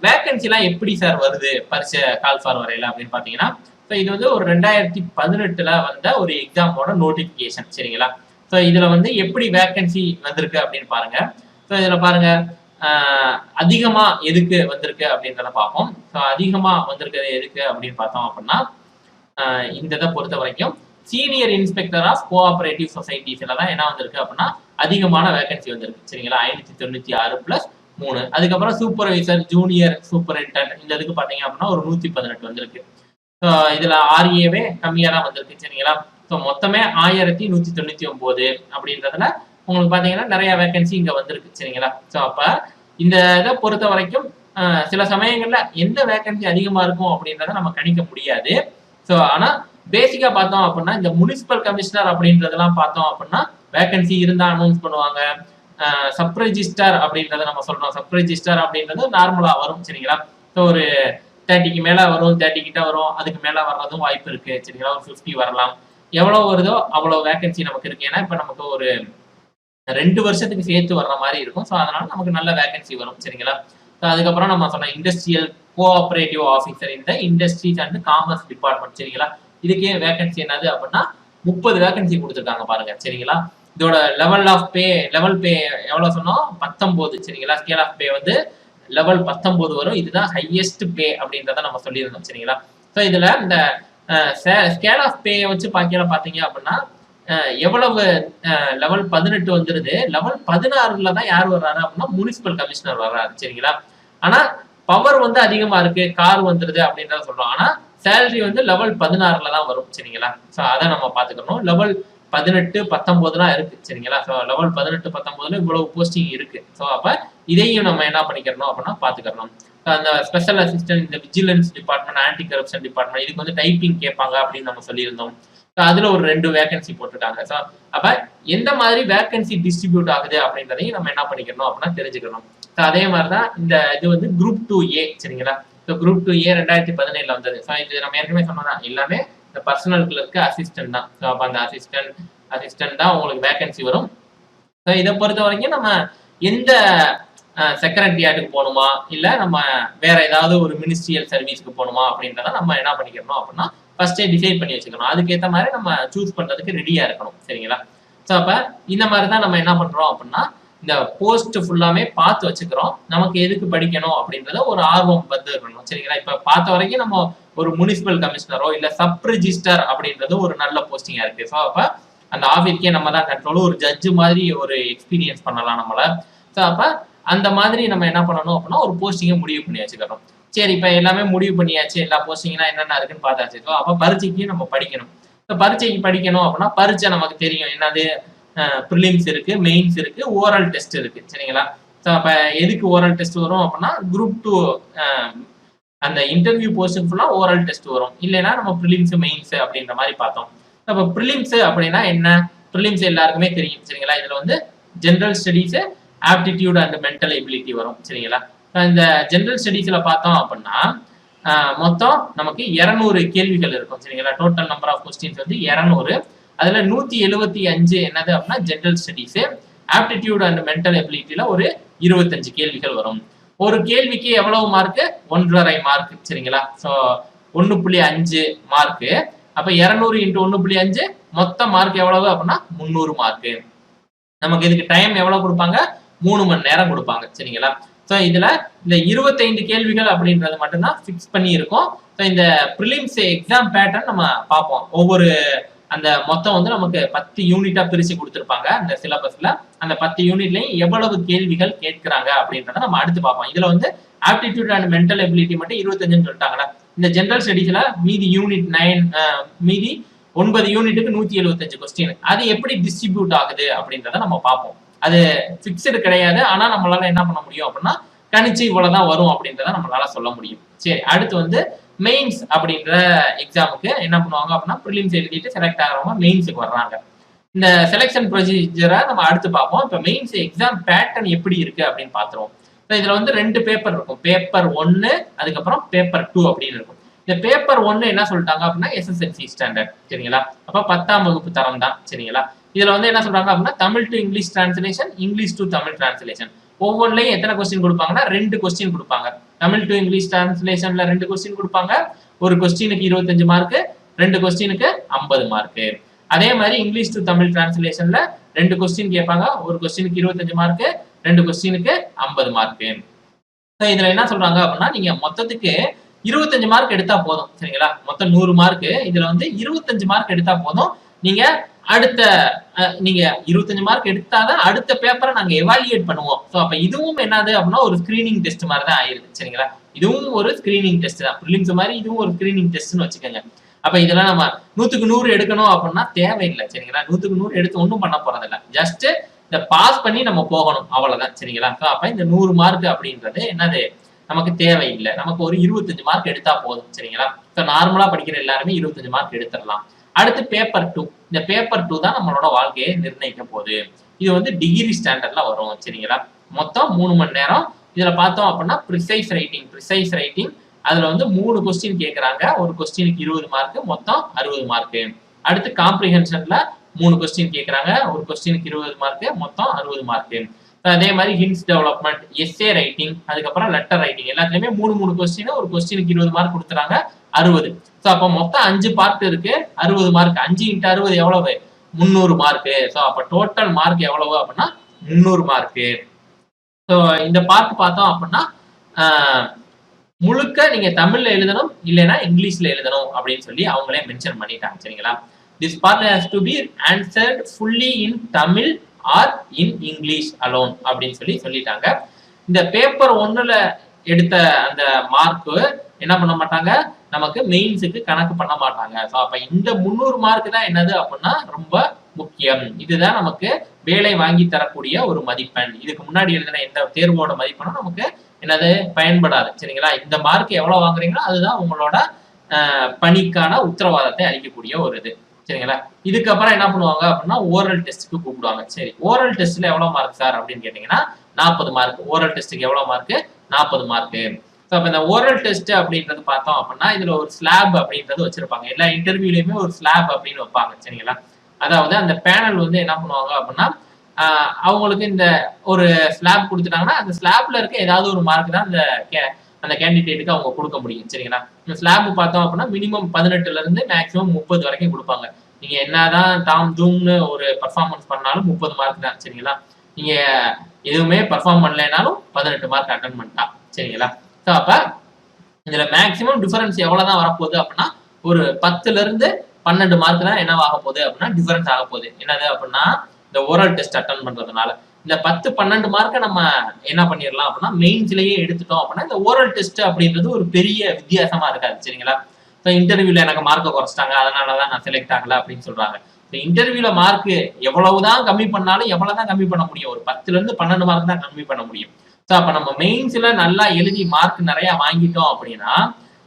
வேகன்சிலாம் எப்படி சார் வருது பரிசு கால் ஃபார் வரையில அப்படின்னு பாத்தீங்கன்னா, ஸோ இது வந்து ஒரு 2018 வந்த ஒரு எக்ஸாமோட நோட்டிபிகேஷன் சரிங்களா. ஸோ இதுல வந்து எப்படி வேகன்சி வந்திருக்கு அப்படின்னு பாருங்க. ஸோ இதுல பாருங்க அதிகமா எதுக்கு வந்திருக்கு அப்படின்றத பார்ப்போம். ஸோ அதிகமா வந்திருக்கிறது எதுக்கு அப்படின்னு பார்த்தோம் அப்படின்னா, இந்த இதை பொறுத்த வரைக்கும் சீனியர் இன்ஸ்பெக்டர் ஆஃப் கோஆபரேட்டிவ் சொசைட்டிஸ்ல தான் என்ன வந்திருக்கு அப்படின்னா அதிகமான வேகன்சி வந்திருக்கு சரிங்களா. 596+3. அதுக்கப்புறம் சூப்பர்வைசர், ஜூனியர் சூப்பரிண்டென்ட் இந்த இதுக்கு பாத்தீங்க அப்படின்னா ஒரு 118 வந்திருக்கு. ஸோ இதுல RAவே கம்மியா தான் வந்திருக்கு சரிங்களா. ஸோ மொத்தமே 1199 அப்படின்றதுல உங்களுக்கு பாத்தீங்கன்னா நிறைய வேகன்சி இங்க வந்திருக்கு சரிங்களா. ஸோ அப்ப இந்த இதை பொறுத்த வரைக்கும் சில சமயங்கள்ல எந்த வேகன்சி அதிகமா இருக்கும் அப்படின்றத நம்ம கணிக்க முடியாது. ஸோ ஆனா பேசிக்கா பார்த்தோம் அப்படின்னா இந்த முனிசிபல் கமிஷனர் அப்படின்றதெல்லாம் பார்த்தோம் அப்படின்னா வேகன்சி இருந்தா அனௌன்ஸ் பண்ணுவாங்க. சப் ரெஜிஸ்டர் அப்படின்றத நம்ம சொல்றோம். சப் ரெஜிஸ்டர் அப்படின்றது நார்மலா வரும் சரிங்களா. ஸோ ஒரு 30க்கு மேல வரும், 30 கிட்ட வரும், அதுக்கு மேல வர்றதும் வாய்ப்பு இருக்கு சரிங்களா. ஒரு 50 வரலாம். எவ்வளவு வருதோ அவ்வளவு வேகன்சி நமக்கு இருக்கு. ஏன்னா இப்ப நமக்கு ஒரு 2 வருஷத்துக்கு சேர்த்து வர்ற மாதிரி இருக்கும். ஸோ அதனால நமக்கு நல்ல வேகன்சி வரும் சரிங்களா. ஸோ அதுக்கப்புறம் நம்ம சொன்ன இண்டஸ்ட்ரியல் கோஆபரேட்டிவ் ஆஃபீஸர் இந்த இண்டஸ்ட்ரீஸ் அண்ட் காமர்ஸ் டிபார்ட்மெண்ட் சரிங்களா. இதுக்கே வேகன்சி என்னது அப்படின்னா 30 வேகன்சி கொடுத்துருக்காங்க பாருங்க சரிங்களா. இதோட லெவல் பே எவ்வளவு சொன்னோம் 19 சரிங்களா. ஸ்கேல் ஆஃப் பே வந்து லெவல் 19 வரும். இதுதான் ஹையஸ்ட் பே அப்படின்றத நம்ம சொல்லியிருந்தோம் சரிங்களா. ஸோ இதுல இந்த ஸ்கேல் ஆஃப் பே வச்சு பாத்தீங்க அப்படின்னா எவ்வளவு லெவல் 18 வந்துருது. லெவல் 16 தான் யார் வர்றாரு அப்படின்னா முனிசிபல் கமிஷனர் வர்றாரு சரிங்களா. ஆனா பவர் வந்து அதிகமா இருக்கு, கார் வந்துருது அப்படின்றத சொல்றோம். ஆனா சேலரி வந்து லெவல் 16 தான் வரும் சரிங்களா. ஸோ அதை நம்ம பாத்துக்கணும். லெவல் 18, 19 இருக்கு சரிங்களா. ஸோ லெவல் 18, 19 இவ்வளவு போஸ்டிங் இருக்கு. ஸோ அப்ப இதையும் நம்ம என்ன பண்ணிக்கிறோம் அப்படின்னா பாத்துக்கிறோம். அந்த ஸ்பெஷல் அசிஸ்டன்ட், இந்த vigilance department, anti corruption department இதுக்கு வந்து டைப்பிங் கேட்பாங்க அப்படின்னு நம்ம சொல்லியிருந்தோம். அதுல ஒரு 2 வேகன்சி போட்டுட்டாங்க. ஸோ அப்ப எந்த மாதிரி வேகன்சி டிஸ்ட்ரிபியூட் ஆகுது அப்படின்றதையும் நம்ம என்ன பண்ணிக்கணும் அப்படின்னா தெரிஞ்சுக்கணும். ஸோ அதே மாதிரிதான் இந்த இது வந்து குரூப் 2A சரிங்களா. ஸோ குரூப் 2A 2017 வந்தது. ஸோ இது நம்ம ஏற்கனவே சொன்னதான் எல்லாமே இந்த பர்சனல் கிளர்க்கு அசிஸ்டன்ட் தான். ஸோ அப்போ அந்த அசிஸ்டன்ட் தான் உங்களுக்கு வேகன்சி வரும். ஸோ இதை பொறுத்த வரைக்கும் நம்ம எந்த செக்ரட்டரியாட்டுக்கு போகணுமா இல்ல நம்ம வேற ஏதாவது ஒரு மினிஸ்ட்ரியல் சர்வீஸ்க்கு போகணுமா அப்படின்றத நம்ம என்ன பண்ணிக்கணும் அப்படின்னா ஃபர்ஸ்டே டிசைட் பண்ணி வச்சுக்கணும். அதுக்கேற்ற மாதிரி நம்ம சூஸ் பண்றதுக்கு ரெடியா இருக்கணும் சரிங்களா. ஸோ அப்ப இந்த மாதிரி தான் நம்ம என்ன பண்றோம் அப்படின்னா இந்த போஸ்ட் ஃபுல்லாமே பார்த்து வச்சுக்கிறோம். நமக்கு எதுக்கு படிக்கணும் அப்படின்றத ஒரு ஆர்வம் வந்து இருக்கணும் சரிங்களா. இப்ப பார்த்த வரைக்கும் நம்ம ஒரு முனிசிபல் கமிஷனரோ இல்ல சப் ரெஜிஸ்டர் அப்படின்றது ஒரு நல்ல போஸ்டிங்கா இருக்கு. ஸோ அப்ப அந்த ஆஃபீஸ்க்கே நம்ம தான் கண்ட்ரோல், ஒரு ஜட்ஜு மாதிரி ஒரு எக்ஸ்பீரியன்ஸ் பண்ணலாம் நம்மள. ஸோ அப்ப அந்த மாதிரி நம்ம என்ன பண்ணணும் அப்படின்னா ஒரு போஸ்டிங்கை முடிவு பண்ணி வச்சுக்கிறோம். சரி இப்ப எல்லாமே முடிவு பண்ணியாச்சு, எல்லா போஸ்டிங்லாம் என்னென்ன இருக்குன்னு பார்த்தாச்சு. ஸோ அப்ப பரீட்சைக்கு நம்ம படிக்கணும். இப்போ பரீட்சைக்கு படிக்கணும் அப்படின்னா பரீட்சை நமக்கு தெரியும் என்னது, ப்ரிலிம்ஸ் இருக்கு, மெயின்ஸ் இருக்கு, ஓரல் டெஸ்ட் இருக்கு சரிங்களா. ஸோ அப்ப எதுக்கு ஓரல் டெஸ்ட் வரும் அப்படின்னா குரூப் 2 அந்த இன்டர்வியூ போஸ்டிங் ஃபுல்லா ஓரல் டெஸ்ட் வரும். இல்லைன்னா நம்ம ப்ரிலிம்ஸ் மெயின்ஸ் அப்படின்ற மாதிரி பார்த்தோம். அப்ப ப்ரிலிம்ஸ் அப்படின்னா என்ன, ப்ரிலிம்ஸ் எல்லாருக்குமே தெரியும் சரிங்களா. இதுல வந்து general studies, aptitude and mental ability வரும் சரிங்களா. இந்த ஜெனரல் ஸ்டடீஸ்ல பார்த்தோம் அப்படின்னா மொத்தம் நமக்கு 200 கேள்விகள் இருக்கும் சரிங்களா. டோட்டல் நம்பர் ஆஃப் கொஸ்டின்ஸ் வந்து 200. அதுல 175 என்னது அப்படின்னா general studies. Aptitude and mental எபிலிட்டியில ஒரு 25 கேள்விகள் வரும். ஒரு கேள்விக்கு எவ்வளவு மார்க், 1.5 மார்க் சரிங்களா. So 1.5 mark. அப்ப 200 × 1.5 மொத்த மார்க் எவ்வளவு அப்படின்னா 300 மார்க். நமக்கு இதுக்கு டைம் எவ்வளவு கொடுப்பாங்க, 3 மணி நேரம் கொடுப்பாங்க சரிங்களா. ஸோ இதுல இந்த 25 கேள்விகள் அப்படின்றது மட்டும்தான் ஃபிக்ஸ் பண்ணி இருக்கும். ஸோ இந்த ப்ரிலிம்ஸ் எக்ஸாம் பேட்டர்ன் நம்ம பார்ப்போம். ஒவ்வொரு அந்த மொத்தம் வந்து நமக்கு 10 யூனிட்டா பிரிச்சு கொடுத்துருப்பாங்க அந்த சிலபஸ்ல. அந்த 10 யூனிட்லயும் எவ்வளவு கேள்விகள் கேட்கிறாங்க அப்படின்றத நம்ம அடுத்து பார்ப்போம். இதுல வந்து ஆப்டிடியூட் அண்ட் மென்டல் எபிலிட்டி மட்டும் 25 சொல்லிட்டாங்களா. இந்த ஜெனரல் ஸ்டடீஸ்ல மீதி யூனிட் 9 மீதி 9 யூனிட்டுக்கு 175 கொஸ்டின். அது எப்படி டிஸ்ட்ரிபியூட் ஆகுது அப்படின்றத நம்ம பார்ப்போம். அது பிக்சடு கிடையாது. ஆனா நம்மளால என்ன பண்ண முடியும் அப்படின்னா கணிச்சு இவ்வளவுதான் வரும் அப்படின்றத நம்மளால சொல்ல முடியும். சரி அடுத்து வந்து மெயின்ஸ் அப்படின்ற எக்ஸாமுக்கு என்ன பண்ணுவாங்க அப்படின்னா ப்ரிலிம்ஸ் எழுதிட்டு செலக்ட் ஆகிறவங்க மெயின்ஸுக்கு வர்றாங்க. இந்த செலெக்ஷன் ப்ரொசீஜரை நம்ம அடுத்து பார்ப்போம். இப்போ மெயின்ஸ் எக்ஸாம் பேட்டர்ன் எப்படி இருக்கு அப்படின்னு பார்த்துருவோம். இதுல வந்து 2 பேப்பர் இருக்கும். பேப்பர் 1 அதுக்கப்புறம் பேப்பர் 2 அப்படின்னு இருக்கும். இந்த பேப்பர் 1 என்ன சொல்லிட்டாங்க அப்படின்னா SSLC ஸ்டாண்டர்ட் சரிங்களா. அப்ப 10ஆம் வகுப்பு தரம் தான் சரிங்களா. இதுல வந்து என்ன சொல்றாங்க அப்படின்னா Tamil to English translation, English to Tamil translation. ஒவ்வொன்றிலையும் எத்தனை கொஸ்டின் கொடுப்பாங்கன்னா 2 கொஸ்டின் கொடுப்பாங்க. தமிழ் டு இங்கிலீஷ் டிரான்ஸ்லேஷன்ல 2 கொஸ்டின் கொடுப்பாங்க. ஒரு கொஸ்டினுக்கு 25 மார்க், 2 கொஸ்டினுக்கு 50 மார்க். அதே மாதிரி இங்கிலீஷ் டு தமிழ் டிரான்ஸ்லேஷன்ல 2 கொஸ்டின் கேட்பாங்க. ஒரு கொஸ்டினுக்கு 25 மார்க், 2 கொஸ்டினுக்கு 50 மார்க். இதுல என்ன சொல்றாங்க அப்படின்னா நீங்க மொத்தத்துக்கு 25 மார்க் எடுத்தா போதும் சரிங்களா. மொத்தம் 100 மார்க். இதுல வந்து 25 மார்க் எடுத்தா போதும். நீங்க அடுத்த நீங்க 25 மார்க் எடுத்தாதான் அடுத்த பேப்பரை நாங்க எவாலுவேட் பண்ணுவோம். ஸோ அப்ப இதுவும் என்னது அப்படின்னா ஒரு ஸ்கிரீனிங் டெஸ்ட் மாதிரி தான் ஆயிருது சரிங்களா. இதுவும் ஒரு ஸ்கிரீனிங் டெஸ்ட் தான். ப்ரிலிம்ஸ் மாதிரி இதுவும் ஒரு ஸ்கிரீனிங் டெஸ்ட்னு வச்சுக்கோங்க. அப்ப இதெல்லாம் நம்ம 100க்கு 100 எடுக்கணும் அப்படின்னா தேவையில்லை சரிங்களா. 100க்கு 100 எடுத்து ஒன்றும் பண்ண போறதில்ல. ஜஸ்ட் இந்த பாஸ் பண்ணி நம்ம போகணும் அவ்வளவுதான் சரிங்களா. அப்ப இந்த 100 மார்க் அப்படின்றது என்னது நமக்கு தேவையில்லை. நமக்கு ஒரு 25 மார்க் எடுத்தா போதும் சரிங்களா. நார்மலா படிக்கிற எல்லாருமே 25 மார்க் எடுத்துடலாம். அடுத்து பேப்பர் 2. இந்த பேப்பர் 2 தான் நம்மளோட வாழ்க்கையை நிர்ணயிக்க போகுது. இது வந்து டிகிரி ஸ்டாண்டர்ட்ல வரும் சரிங்களா. மொத்தம் 3 மணி நேரம். இதுல பார்த்தோம் அப்படின்னா ப்ரிசைஸ் ரைட்டிங் அதுல வந்து 3 கொஸ்டின் கேட்கறாங்க. ஒரு கொஸ்டினுக்கு 20 மார்க், மொத்தம் 60 மார்க். அடுத்து காம்ப்ரிஹென்ஷன்ல 3 கொஸ்டின் கேட்கறாங்க. ஒரு கொஸ்டினுக்கு 20 மார்க், மொத்தம் 60 மார்க். அதே மாதிரி ஹிண்ட்ஸ் டெவலப்மெண்ட், எஸ்ஏ ரைட்டிங், அதுக்கப்புறம் லெட்டர் ரைட்டிங் எல்லாத்துலயுமே 3 கொஸ்டின். ஒரு கொஸ்டினுக்கு 20 மார்க் கொடுத்துறாங்க, 60. ஸோ அப்போ மொத்தம் 5 பார்ட் இருக்கு, 60 மார்க். 5 × 60 எவ்வளவு? 300 மார்க். ஸோ அப்போ டோட்டல் மார்க் எவ்வளவு அப்படின்னா 300 மார்க். ஸோ இந்த பார்ட் பார்த்தோம் அப்படின்னா முழுக்க நீங்க தமிழ்ல எழுதணும், இல்லைன்னா இங்கிலீஷ்ல எழுதணும் அப்படின்னு சொல்லி அவங்களே மென்ஷன் பண்ணிட்டாங்க சரிங்களா. This part has to be answered fully in Tamil or in English alone அப்படின்னு சொல்லிட்டாங்க. இந்த பேப்பர் 1ல எடுத்த அந்த மார்க் என்ன பண்ண மாட்டாங்க, நமக்கு மெயின்ஸுக்கு கணக்கு பண்ண மாட்டாங்க. ஸோ அப்ப இந்த 300 மார்க் தான் என்னது அப்படின்னா ரொம்ப முக்கியம். இதுதான் நமக்கு வேலை வாங்கி தரக்கூடிய ஒரு மதிப்பெண். இதுக்கு முன்னாடி எழுதின எந்த தேர்வோட மதிப்பெண்ணும் நமக்கு என்னது பயன்படாது சரிங்களா. இந்த மார்க் எவ்வளவு வாங்குறீங்களோ அதுதான் உங்களோட பணிக்கான உத்தரவாதத்தை அளிக்கக்கூடிய ஒரு இது சரிங்களா. இதுக்கப்புறம் என்ன பண்ணுவாங்க அப்படின்னா ஓரல் டெஸ்ட்டுக்கு கூப்பிடுவாங்க. சரி, ஓரல் டெஸ்ட்ல எவ்வளவு மார்க் சார் அப்படின்னு கேட்டீங்கன்னா 40 மார்க். ஓரல் டெஸ்ட்டுக்கு எவ்வளவு மார்க்? 40 மார்க். ஸோ அப்போ இந்த ஓரல் டெஸ்ட் அப்படின்றது பார்த்தோம் அப்படின்னா இதுல ஒரு ஸ்லாப் அப்படின்றது வச்சிருப்பாங்க. எல்லா இன்டர்வியூலையுமே ஒரு ஸ்லாப் அப்படின்னு வைப்பாங்க சரிங்களா. அதாவது அந்த பேனல் வந்து என்ன பண்ணுவாங்க அப்படின்னா அவங்களுக்கு இந்த ஒரு ஸ்லாப் கொடுத்துட்டாங்கன்னா அந்த ஸ்லாப்ல இருக்க ஏதாவது ஒரு மார்க் தான் அந்த கேண்டிடேட்டுக்கு அவங்க கொடுக்க முடியும் சரிங்களா. இந்த ஸ்லாப் பார்த்தோம் அப்படின்னா மினிமம் 18ல இருந்து மேக்ஸிமம் 30 வரைக்கும் கொடுப்பாங்க. நீங்க என்னதான் தாம் தூம்னு ஒரு பர்ஃபார்மன்ஸ் பண்ணாலும் 30 மார்க் தான் சரிங்களா. நீங்க எதுவுமே பர்ஃபார்ம் பண்ணலைனாலும் 18 மார்க் அட்டன் பண்ணிட்டா சரிங்களா. ஸோ அப்ப இதுல மேக்ஸிமம் டிஃபரன்ஸ் எவ்வளவுதான் வரப்போகுது அப்படின்னா ஒரு 10ல இருந்து 12 மார்க் தான் என்ன ஆக போகுது அப்படின்னா டிஃபரன்ஸ் ஆக போகுது. என்னது அப்படின்னா இந்த ஓரல் டெஸ்ட் அட்டன் பண்றதுனால இந்த 10-12 மார்க்கை நம்ம என்ன பண்ணிடலாம் அப்படின்னா மெயின்ஸ்லயே எடுத்துட்டோம் அப்படின்னா இந்த ஓரல் டெஸ்ட் அப்படின்றது ஒரு பெரிய வித்தியாசமா இருக்காது சரிங்களா. ஸோ இன்டர்வியூல எனக்கு மார்க்கை குறைச்சிட்டாங்க, அதனாலதான் நான் செலக்ட் ஆகல அப்படின்னு சொல்றாங்க. இன்டர்வியூல மார்க் எவ்வளவுதான் கம்மி பண்ணாலும் எவ்வளவுதான் கம்மி பண்ண முடியும்? ஒரு 10ல இருந்து 12 மார்க் தான் கம்மி பண்ண முடியும். ஸோ அப்ப நம்ம மெயின்ஸ்ல நல்லா எழுதி மார்க் நிறைய வாங்கிட்டோம் அப்படின்னா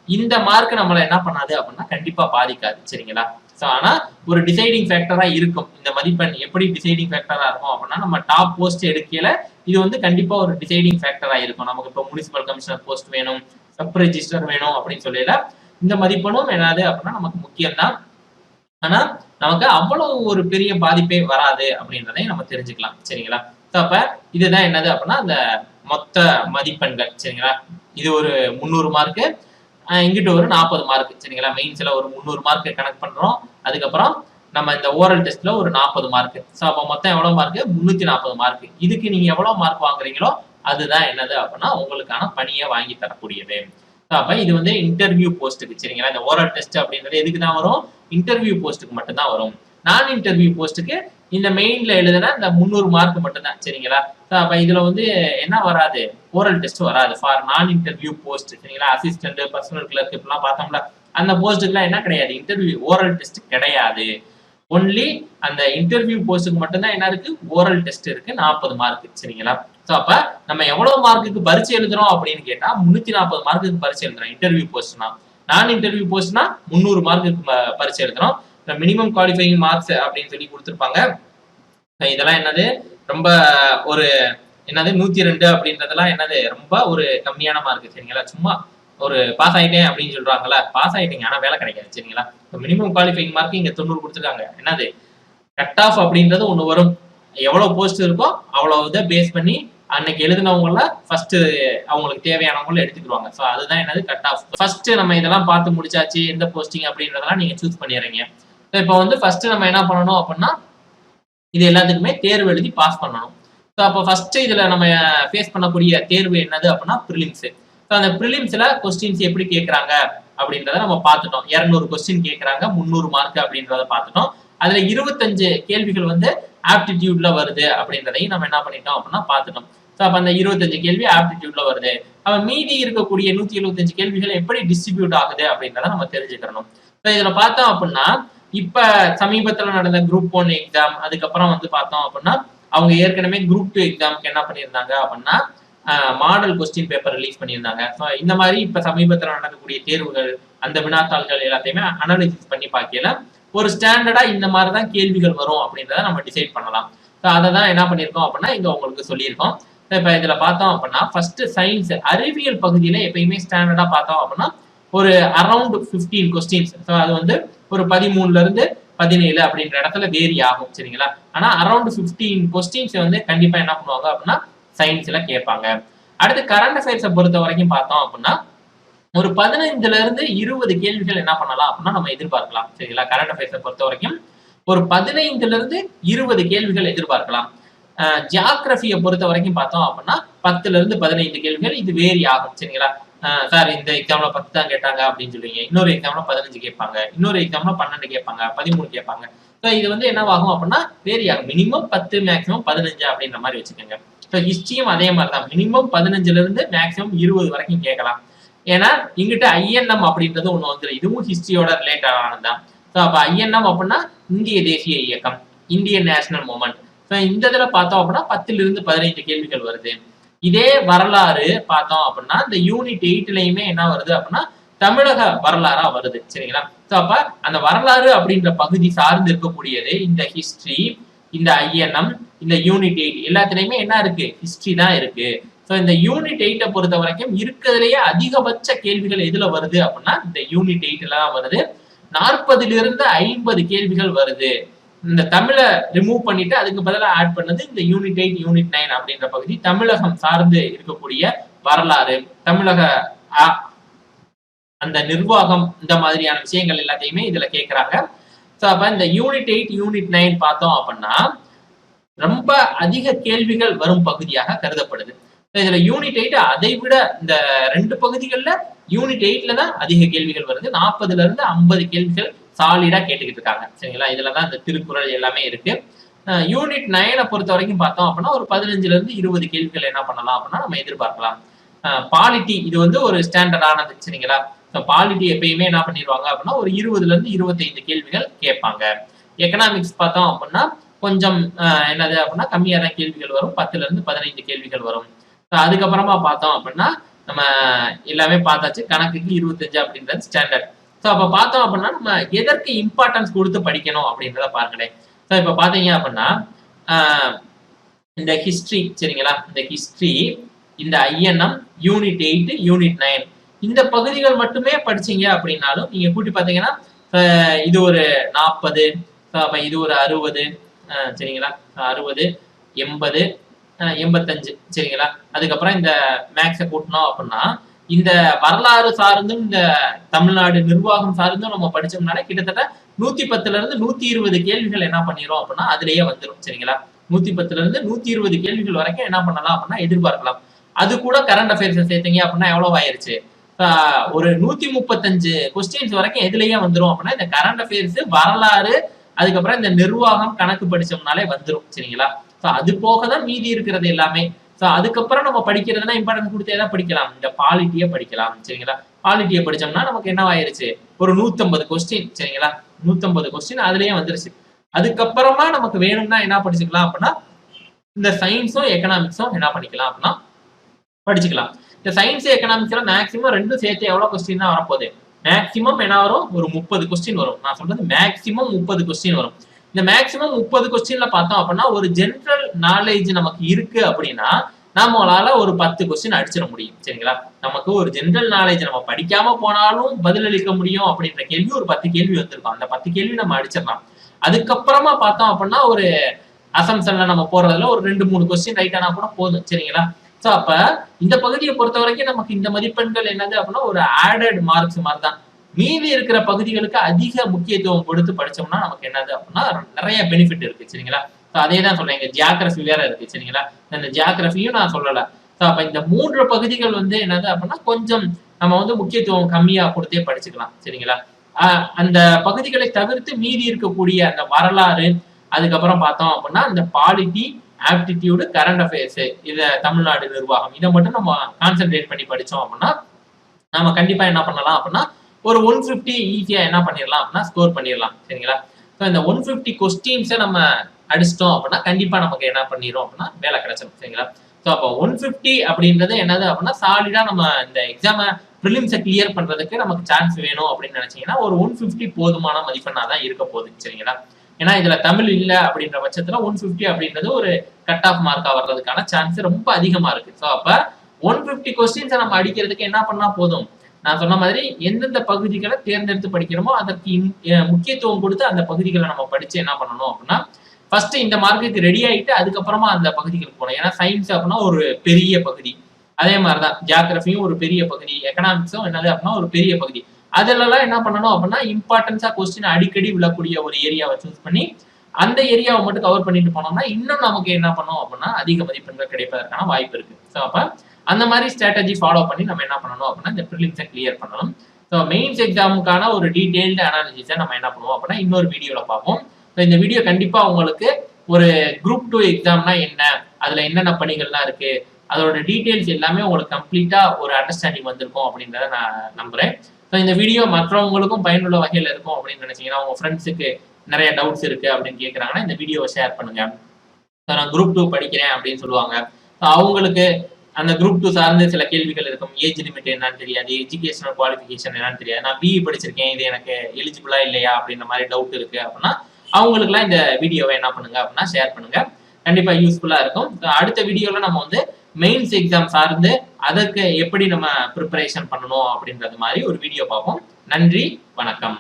இந்த மார்க் நம்மளை என்ன பண்ணாது அப்படின்னா கண்டிப்பா பாதிக்காது சரிங்களா. ஸோ ஆனா ஒரு டிசைடிங் ஃபேக்டரா இருக்கும். இந்த மதிப்பெண் எப்படி டிசைடிங் ஃபேக்டரா இருக்கும் அப்படின்னா நம்ம டாப் போஸ்ட் எடுக்கல இது வந்து கண்டிப்பா ஒரு டிசைடிங் ஃபேக்டரா இருக்கும். நமக்கு இப்போ முனிசிபல் கமிஷனர் போஸ்ட் வேணும், சப் ரெஜிஸ்டர் வேணும் அப்படின்னு சொல்லல இந்த மதிப்பெண்ணும் என்னது அப்படின்னா நமக்கு முக்கியம் தான். ஆனா நமக்கு அவ்வளவு ஒரு பெரிய பாதிப்பே வராது அப்படின்றதையும் நம்ம தெரிஞ்சுக்கலாம் சரிங்களா. ஸோ அப்ப இதுதான் என்னது அப்படின்னா அந்த மொத்த மதிப்பெண்கள் சரிங்களா. இது ஒரு 300 மார்க்கு, இங்கிட்ட ஒரு 40 மார்க் சரிங்களா. மெயின்ஸ்ல ஒரு 300 மார்க் கனெக்ட் பண்றோம். அதுக்கப்புறம் நம்ம இந்த ஓரல் டெஸ்ட்ல ஒரு 40 மார்க். ஸோ அப்போ மொத்தம் எவ்வளவு மார்க்? 340 மார்க். இதுக்கு நீங்க எவ்வளவு மார்க் வாங்குறீங்களோ அதுதான் என்னது அப்படின்னா உங்களுக்கான பணியை வாங்கி தரக்கூடியது. ஸோ அப்ப இது வந்து இன்டர்வியூ போஸ்ட்டுக்கு சரிங்களா. இந்த ஓரல் டெஸ்ட் அப்படின்றது எதுக்கு தான் வரும்? இன்டர்வியூ போஸ்ட்டுக்கு மட்டும்தான் வரும். நான் இன்டர்வியூ போஸ்ட்டுக்கு இந்த மெயின்ல எழுதுனா இந்த 300 மார்க் மட்டும்தான் சரிங்களா. அப்ப இதுல வந்து என்ன வராது? ஓரல் டெஸ்ட் வராது ஃபார் நான் இன்டர்வியூ போஸ்ட் சரிங்களா. அசிஸ்டன்ட், பர்சனல் கிளர்க் இப்பெல்லாம் பார்த்தோம்ல அந்த போஸ்ட்டுக்குலாம் என்ன கிடையாது, இன்டர்வியூ ஓரல் டெஸ்ட் கிடையாது. ஒன்லி அந்த இன்டர்வியூ போஸ்ட்டுக்கு மட்டும்தான் என்ன இருக்கு? ஓரல் டெஸ்ட் இருக்கு, 40 மார்க் சரிங்களா. ஸோ அப்ப நம்ம எவ்வளவு மார்க்குக்கு பரிட்சை எழுதுறோம் அப்படின்னு கேட்டா 340 மார்க்குக்கு பரிட்சை எழுதுறோம் இன்டர்வியூ போஸ்ட்னா. நான் இன்டர்வியூ போஸ்ட்னா 300 மார்க்குக்கு பரிட்சை எழுதுறோம். மினிமம் குவாலிஃபைங் மார்க்ஸ் அப்படின்னு சொல்லி கொடுத்துருப்பாங்க. இதெல்லாம் என்னது ரொம்ப ஒரு என்னது 102 அப்படின்றதெல்லாம் என்னது ரொம்ப ஒரு கம்மியான மார்க் சரிங்களா. சும்மா ஒரு பாஸ் ஆயிட்டேன் அப்படின்னு சொல்றாங்கல்ல, பாஸ் ஆயிட்டீங்க ஆனா வேலை கிடைக்காது சரிங்களா. மினிமம் குவாலிஃபைங் மார்க் இங்க 90 கொடுத்துருக்காங்க. என்னது கட் ஆஃப் அப்படின்றது ஒண்ணு வரும். எவ்வளவு போஸ்ட் இருக்கோ அவ்வளவு இதை பேஸ் பண்ணி அன்னைக்கு எழுதினவங்கள ஃபர்ஸ்ட் அவங்களுக்கு தேவையானவங்கள எடுத்துக்கிடுவாங்க. ஸோ அதுதான் என்னது கட் ஆஃப். ஃபர்ஸ்ட் நம்ம இதெல்லாம் பார்த்து முடிச்சாச்சு, எந்த போஸ்டிங் அப்படின்றதெல்லாம் நீங்க சூஸ் பண்ணிடுறீங்க. இப்போ வந்து ஃபர்ஸ்ட் நம்ம என்ன பண்ணணும் அப்படின்னா இது எல்லாத்துக்குமே தேர்வு எழுதி பாஸ் பண்ணணும். ஸோ அப்போ ஃபர்ஸ்ட் இதுல நம்ம ஃபேஸ் பண்ணக்கூடிய தேர்வு என்னது அப்படின்னா ப்ரிலிம்ஸ். ஸோ அந்த ப்ரிலிம்ஸ்ல கொஸ்டின்ஸ் எப்படி கேட்கறாங்க அப்படின்றத நம்ம பார்த்துட்டோம். 200 கொஸ்டின் கேட்கறாங்க, 300 மார்க் அப்படின்றத பார்த்துட்டோம். அதுல 25 கேள்விகள் வந்து ஆப்டிடியூட்ல வருது அப்படின்றதையும் நம்ம என்ன பண்ணிட்டோம் அப்படின்னா பார்த்துட்டோம். ஸோ அப்ப அந்த 25 கேள்வி ஆப்டிடியூட்ல வருது. அப்ப மீதி இருக்கக்கூடிய 175 கேள்விகள் எப்படி டிஸ்ட்ரிபியூட் ஆகுது அப்படின்றத நம்ம தெரிஞ்சுக்கணும். ஸோ இதுல பார்த்தோம் அப்படின்னா இப்ப சமீபத்துல நடந்த குரூப் 1 எக்ஸாம், அதுக்கப்புறம் வந்து பார்த்தோம் அப்படின்னா அவங்க ஏற்கனவே குரூப் 2 எக்ஸாமுக்கு என்ன பண்ணியிருந்தாங்க அப்படின்னா மாடல் கொஸ்டின் பேப்பர் ரிலீஸ் பண்ணியிருந்தாங்க. ஸோ இந்த மாதிரி இப்ப சமீபத்தில் நடக்கக்கூடிய தேர்வுகள் அந்த வினாத்தாள்கள் எல்லாத்தையுமே அனாலிசிஸ் பண்ணி பார்க்கல ஒரு ஸ்டாண்டர்டா இந்த மாதிரி தான் கேள்விகள் வரும் அப்படின்றத நம்ம டிசைட் பண்ணலாம். ஸோ அதை தான் என்ன பண்ணியிருக்கோம் அப்படின்னா இங்க உங்களுக்கு சொல்லியிருக்கோம். இப்போ இதுல பார்த்தோம் அப்படின்னா ஃபர்ஸ்ட் சயின்ஸ் அறிவியல் பகுதியில எப்பயுமே ஸ்டாண்டர்டா பார்த்தோம் அப்படின்னா ஒரு அரௌண்ட் 15 கொஸ்டின்ஸ். ஸோ அது வந்து ஒரு 13ல இருந்து 17 அப்படின்ற இடத்துல வேரி ஆகும் சரிங்களா. ஆனா அரௌண்ட் 15 கொஸ்டின்ஸ் வந்து கண்டிப்பா என்ன பண்ணுவாங்க அப்படின்னா சயின்ஸ்ல கேட்பாங்க. அடுத்து கரண்ட் அஃபேர்ஸை பொறுத்த வரைக்கும் பார்த்தோம் அப்படின்னா ஒரு 15ல இருந்து 20 கேள்விகள் என்ன பண்ணலாம் அப்படின்னா நம்ம எதிர்பார்க்கலாம் சரிங்களா. கரண்ட் அஃபேர்ஸை பொறுத்த வரைக்கும் ஒரு 15ல இருந்து 20 கேள்விகள் எதிர்பார்க்கலாம். ஜியாகிரபியை பொறுத்த வரைக்கும் பார்த்தோம் அப்படின்னா 10ல இருந்து 15 கேள்விகள் இது வேரி ஆகும் சரிங்களா. சார் இந்த எக்ஸாம்ல 10 தான் கேட்டாங்க அப்படின்னு சொல்லுவீங்க, இன்னொரு எக்ஸாம்ல 15 கேட்பாங்க, இன்னொரு எக்ஸாம்ல 12 கேட்பாங்க, 13 கேட்பாங்க. ஸோ இது வந்து என்னவாகும் அப்படின்னா வேரி ஆகும். மினிமம் 10 மேக்ஸிமம் 15 அப்படின்ற மாதிரி வச்சுக்கோங்க. ஸோ ஹிஸ்டரியும் அதே மாதிரி தான், மினிமம் 15ல இருந்து மேக்ஸிமம் 20 வரைக்கும் கேட்கலாம். ஏன்னா இங்கிட்ட ஐஎன்எம் அப்படின்றது ஒண்ணு வந்துடும், இதுவும் ஹிஸ்டரியோட ரிலேட்டட் ஆனதுதான். ஸோ அப்ப ஐஎன்எம் அப்படின்னா இந்திய தேசிய இயக்கம், இந்தியன் நேஷனல் மூமெண்ட். ஸோ இந்த இதுல பார்த்தோம் அப்படின்னா 10ல இருந்து 15 கேள்விகள் வருது. இதே வரலாறு பார்த்தோம் அப்படின்னா இந்த யூனிட் 8லயுமே என்ன வருது அப்படின்னா தமிழக வரலாறா வருது சரிங்களா. ஸோ அப்ப அந்த வரலாறு அப்படின்ற பகுதி சார்ந்து இருக்கக்கூடியது இந்த ஹிஸ்டரி, இந்த ஐஎன்எம், இந்த யூனிட் 8 எல்லாத்துலயுமே என்ன இருக்கு ஹிஸ்டரி தான் இருக்கு. ஸோ இந்த யூனிட் 8 பொறுத்த வரைக்கும் இருக்கிறதுலயே அதிகபட்ச கேள்விகள் எதுல வருது அப்படின்னா இந்த யூனிட் 8ல தான் வருது. 40ல இருந்து 50 கேள்விகள் வருது. இந்த தமிழை ரிமூவ் பண்ணிட்டு அதுக்கு பதிலாக ஆட் பண்ணது இந்த யூனிட் 8 யூனிட் 9 அப்படின்ற பகுதி தமிழகம் சார்ந்து இருக்கக்கூடிய வரலாறு, தமிழக அந்த நிர்வாகம், இந்த மாதிரியான விஷயங்கள் எல்லாத்தையுமே இதுல கேட்கறாங்க. ஸோ அப்ப இந்த யூனிட் 8 யூனிட் 9 பார்த்தோம் அப்படின்னா ரொம்ப அதிக கேள்விகள் வரும் பகுதியாக கருதப்படுது. இதுல யூனிட் 8 அதை விட இந்த 2 பகுதிகளில் யூனிட் 8ல தான் அதிக கேள்விகள் வருது. 40ல இருந்து 50 கேள்விகள் சாலிடா கேட்டுக்கிட்டு இருக்காங்க சரிங்களா. இதுலதான் இந்த திருக்குறள் எல்லாமே இருக்கு. யூனிட் 9 பொறுத்த வரைக்கும் பார்த்தோம் அப்படின்னா ஒரு 15ல இருந்து 20 கேள்விகள் என்ன பண்ணலாம் அப்படின்னா நம்ம எதிர்பார்க்கலாம். பாலிட்டி இது வந்து ஒரு ஸ்டாண்டர்டானது சரிங்களா. பாலிட்டி எப்பயுமே என்ன பண்ணிடுவாங்க அப்படின்னா ஒரு 20ல இருந்து 25 கேள்விகள் கேட்பாங்க. எக்கனாமிக்ஸ் பார்த்தோம் அப்படின்னா கொஞ்சம் என்னது அப்படின்னா கம்மியா தான் கேள்விகள் வரும், 10ல இருந்து 15 கேள்விகள் வரும். அதுக்கப்புறமா பார்த்தோம் அப்படின்னா நம்ம எல்லாமே பார்த்தாச்சு, கணக்குக்கு 25 அப்படின்றது ஸ்டாண்டர்ட். ஸோ அப்போ பார்த்தோம் அப்படின்னா நம்ம எதற்கு இம்பார்ட்டன்ஸ் கொடுத்து படிக்கணும் அப்படின்றத பாருங்களேன். ஸோ இப்போ பார்த்தீங்க அப்படின்னா இந்த ஹிஸ்டரி சரிங்களா, இந்த ஹிஸ்டரி, இந்த ஐஎன்எம், யூனிட் 8 யூனிட் 9 இந்த பகுதிகள் மட்டுமே படிச்சீங்க அப்படின்னாலும் நீங்க கூட்டி பார்த்தீங்கன்னா இது ஒரு 40, அப்ப இது ஒரு 60 சரிங்களா, 60, 80, 85 சரிங்களா. அதுக்கப்புறம் இந்த மேக்ஸை கூட்டினோம் அப்படின்னா இந்த வரலாறு சார்ந்தும் இந்த தமிழ்நாடு நிர்வாகம் சார்ந்தும் நம்ம படிச்சோம்னாலே கிட்டத்தட்ட 110ல இருந்து 120 கேள்விகள் என்ன பண்ணிரும் அப்படின்னா அதுலயே வந்துடும் சரிங்களா. 110ல இருந்து 120 கேள்விகள் வரைக்கும் என்ன பண்ணலாம் அப்படின்னா எதிர்பார்க்கலாம். அது கூட கரண்ட் அஃபேர்ஸ் சேர்த்தீங்க அப்படின்னா எவ்வளவு ஆயிருச்சு, ஒரு 135 கொஸ்டின்ஸ் வரைக்கும் எதுலயே வந்துடும் அப்படின்னா இந்த கரண்ட் அஃபேர்ஸ், வரலாறு, அதுக்கப்புறம் இந்த நிர்வாகம் கணக்கு படிச்சோம்னாலே வந்துடும் சரிங்களா. ஸோ அது போக தான் மீதி இருக்கிறது எல்லாமே. ஸோ அதுக்கப்புறம் நம்ம படிக்கிறதுனா இம்பார்ட்டன்ஸ் கொடுத்து எதாவது படிக்கலாம், இந்த பாலிட்டியை படிக்கலாம் சரிங்களா. பாலிட்டியை படிச்சோம்னா நமக்கு என்ன ஆயிருச்சு ஒரு 150 கொஸ்டின் சரிங்களா, 150 கொஸ்டின் அதுலயே வந்துருச்சு. அதுக்கப்புறமா நமக்கு வேணும்னா என்ன படிச்சுக்கலாம் அப்படின்னா இந்த சயின்ஸும் எக்கனாமிக்ஸும் என்ன பண்ணிக்கலாம் அப்படின்னா படிச்சுக்கலாம். இந்த சயின்ஸ் எக்கனாமிக்ஸ்ல மேக்சிமம் ரெண்டும் சேர்த்து எவ்வளவு கொஸ்டின் தான் வரப்போகுது, மேக்சிமம் என்ன வரும் ஒரு 30 கொஸ்டின் வரும். நான் சொல்றது மேக்சிமம் 30 கொஸ்டின் வரும். இந்த மேக்சிமம் 30 கொஸ்டின்ல பார்த்தோம் அப்படின்னா ஒரு ஜெனரல் நாலேஜ் நமக்கு இருக்கு அப்படின்னா நம்மளால ஒரு 10 கொஸ்டின் அடிச்சிட முடியும். சரிங்களா? நமக்கு ஒரு ஜெனரல் நாலேஜ் நம்ம படிக்காம போனாலும் பதிலளிக்க முடியும் அப்படின்ற கேள்வி ஒரு 10 கேள்வி வந்திருக்கும். அந்த 10 கேள்வி நம்ம அடிச்சிடலாம். அதுக்கப்புறமா பார்த்தோம் அப்படின்னா ஒரு அசம்ஷன்ல நம்ம போறதுல ஒரு 2-3 கொஸ்டின் ரைட் ஆனா கூட போதும். சரிங்களா? சோ அப்ப இந்த பகுதியை பொறுத்த வரைக்கும் நமக்கு இந்த மதிப்பெண்கள் என்னது அப்படின்னா ஒரு ஆடட் மார்க்ஸ் மாதிரி தான். மீதி இருக்கிற பகுதிகளுக்கு அதிக முக்கியத்துவம் கொடுத்து படிச்சோம்னா நமக்கு என்னது அப்படின்னா நிறைய பெனிஃபிட் இருக்கு. சரிங்களா? அதே தான் சொல்றேன். இங்க ஜியாகிரபி வேற இருக்கு. சரிங்களா? இந்த ஜியாகிரபியும் நான் சொல்லல. அப்ப இந்த 3 பகுதிகள் வந்து என்னது அப்படின்னா கொஞ்சம் நம்ம வந்து முக்கியத்துவம் கம்மியா கொடுத்தே படிச்சுக்கலாம். சரிங்களா? அந்த பகுதிகளை தவிர்த்து மீதி இருக்கக்கூடிய அந்த வரலாறு, அதுக்கப்புறம் பார்த்தோம் அப்படின்னா இந்த பாலிட்டி, ஆப்டிடியூடு, கரண்ட் அஃபேர்ஸ், இத தமிழ்நாடு நிர்வாகம், இதை மட்டும் நம்ம கான்சென்ட்ரேட் பண்ணி படிச்சோம் அப்படின்னா நம்ம கண்டிப்பா என்ன பண்ணலாம் அப்படின்னா ஒரு 150 ஈஸியா என்ன பண்ணிடலாம் அப்படின்னா ஸ்கோர் பண்ணிடலாம். சரிங்களா? இந்த 150 கொஸ்டின்ஸை நம்ம அடிச்சிட்டோம் அப்படின்னா கண்டிப்பா நமக்கு என்ன பண்ணிடும் அப்படின்னா வேலை கிடைச்சிடும். சரிங்களா? ஸோ அப்போ 150 அப்படின்றது என்னது அப்படின்னா சாலிடா நம்ம இந்த எக்ஸாம ப்ரிலிம்ஸை கிளியர் பண்றதுக்கு நமக்கு சான்ஸ் வேணும் அப்படின்னு நினைச்சீங்கன்னா ஒரு 150 போதுமான மதிப்பெண்ணா தான் இருக்க போகுது. சரிங்களா? ஏன்னா இதுல தமிழ் இல்ல அப்படின்ற பட்சத்துல 150 அப்படின்றது ஒரு கட் ஆஃப் மார்க்கா வர்றதுக்கான சான்ஸ் ரொம்ப அதிகமா இருக்கு. ஸோ அப்ப 150 கொஸ்டின்ஸை நம்ம அடிக்கிறதுக்கு என்ன பண்ணா போதும், நான் சொன்ன மாதிரி எந்தெந்த பகுதிகளை தேர்ந்தெடுத்து படிக்கிறோமோ அதற்கு முக்கியத்துவம் கொடுத்து அந்த பகுதிகளை நம்ம படிச்சு என்ன பண்ணணும் அப்படின்னா ஃபர்ஸ்ட் இந்த மார்க்குக்கு ரெடி ஆயிட்டு அதுக்கப்புறமா அந்த பகுதிகளுக்கு போகணும். ஏன்னா சயின்ஸ் அப்படின்னா ஒரு பெரிய பகுதி, அதே மாதிரிதான் ஜியாகிரபியும் ஒரு பெரிய பகுதி, எக்கனாமிக்ஸும் என்னது அப்படின்னா ஒரு பெரிய பகுதி. அதுலலாம் என்ன பண்ணணும் அப்படின்னா இம்பார்ட்டன்ஸா கொஸ்டின் அடிக்கடி விழக்கூடிய ஒரு ஏரியாவை சூஸ் பண்ணி அந்த ஏரியாவை மட்டும் கவர் பண்ணிட்டு போனோம்னா இன்னும் நமக்கு என்ன பண்ணோம் அப்படின்னா அதிக மதிப்பெண்கள் கிடைப்பதற்கான வாய்ப்பு இருக்கு. ஸோ அப்ப அந்த மாதிரி ஸ்ட்ராட்டஜி ஃபாலோ பண்ணி நம்ம என்ன பண்ணணும் அப்படின்னா இந்த ப்ரிலிம்ஸை கிளியர் பண்ணணும். ஸோ மெயின்ஸ் எக்ஸாமுக்கான ஒரு டீடைல்டு அனாலிசிஸை நம்ம என்ன பண்ணுவோம் அப்படின்னா இன்னொரு வீடியோல பார்ப்போம். ஸோ இந்த வீடியோ கண்டிப்பா உங்களுக்கு ஒரு குரூப் 2 எக்ஸாம்னா என்ன, அதுல என்னென்ன பணிகள்லாம் இருக்கு, அதோட டீடைல்ஸ் எல்லாமே உங்களுக்கு கம்ப்ளீட்டா ஒரு அண்டர்ஸ்டாண்டிங் வந்திருக்கும் அப்படின்றத நான் நம்புறேன். ஸோ இந்த வீடியோ மற்றவங்களுக்கும் பயனுள்ள வகையில் இருக்கும் அப்படின்னு நினைச்சீங்கன்னா உங்க ஃப்ரெண்ட்ஸுக்கு நிறைய டவுட்ஸ் இருக்கு அப்படின்னு கேட்குறாங்கன்னா இந்த வீடியோவை ஷேர் பண்ணுங்க. நான் குரூப் 2 படிக்கிறேன் அப்படின்னு சொல்லுவாங்க. அவங்களுக்கு அந்த குரூப் 2 சார்ந்து சில கேள்விகள் இருக்கும். ஏஜ் லிமிட் என்னன்னு தெரியாது, எஜுகேஷனல் குவாலிஃபிகேஷன் என்னன்னு தெரியாது, நான் பிஇ படிச்சிருக்கேன், இது எனக்கு எலிஜிபிளா இல்லையா அப்படின்ற மாதிரி டவுட் இருக்கு அப்படின்னா அவங்களுக்குலாம் இந்த வீடியோவை என்ன பண்ணுங்க அப்படின்னா ஷேர் பண்ணுங்க. கண்டிப்பா யூஸ்ஃபுல்லா இருக்கும். அடுத்த வீடியோல நம்ம வந்து மெயின்ஸ் எக்ஸாம் சார்ந்து அதற்கு எப்படி நம்ம ப்ரிப்பரேஷன் பண்ணணும் அப்படின்றது மாதிரி ஒரு வீடியோ பார்ப்போம். நன்றி, வணக்கம்.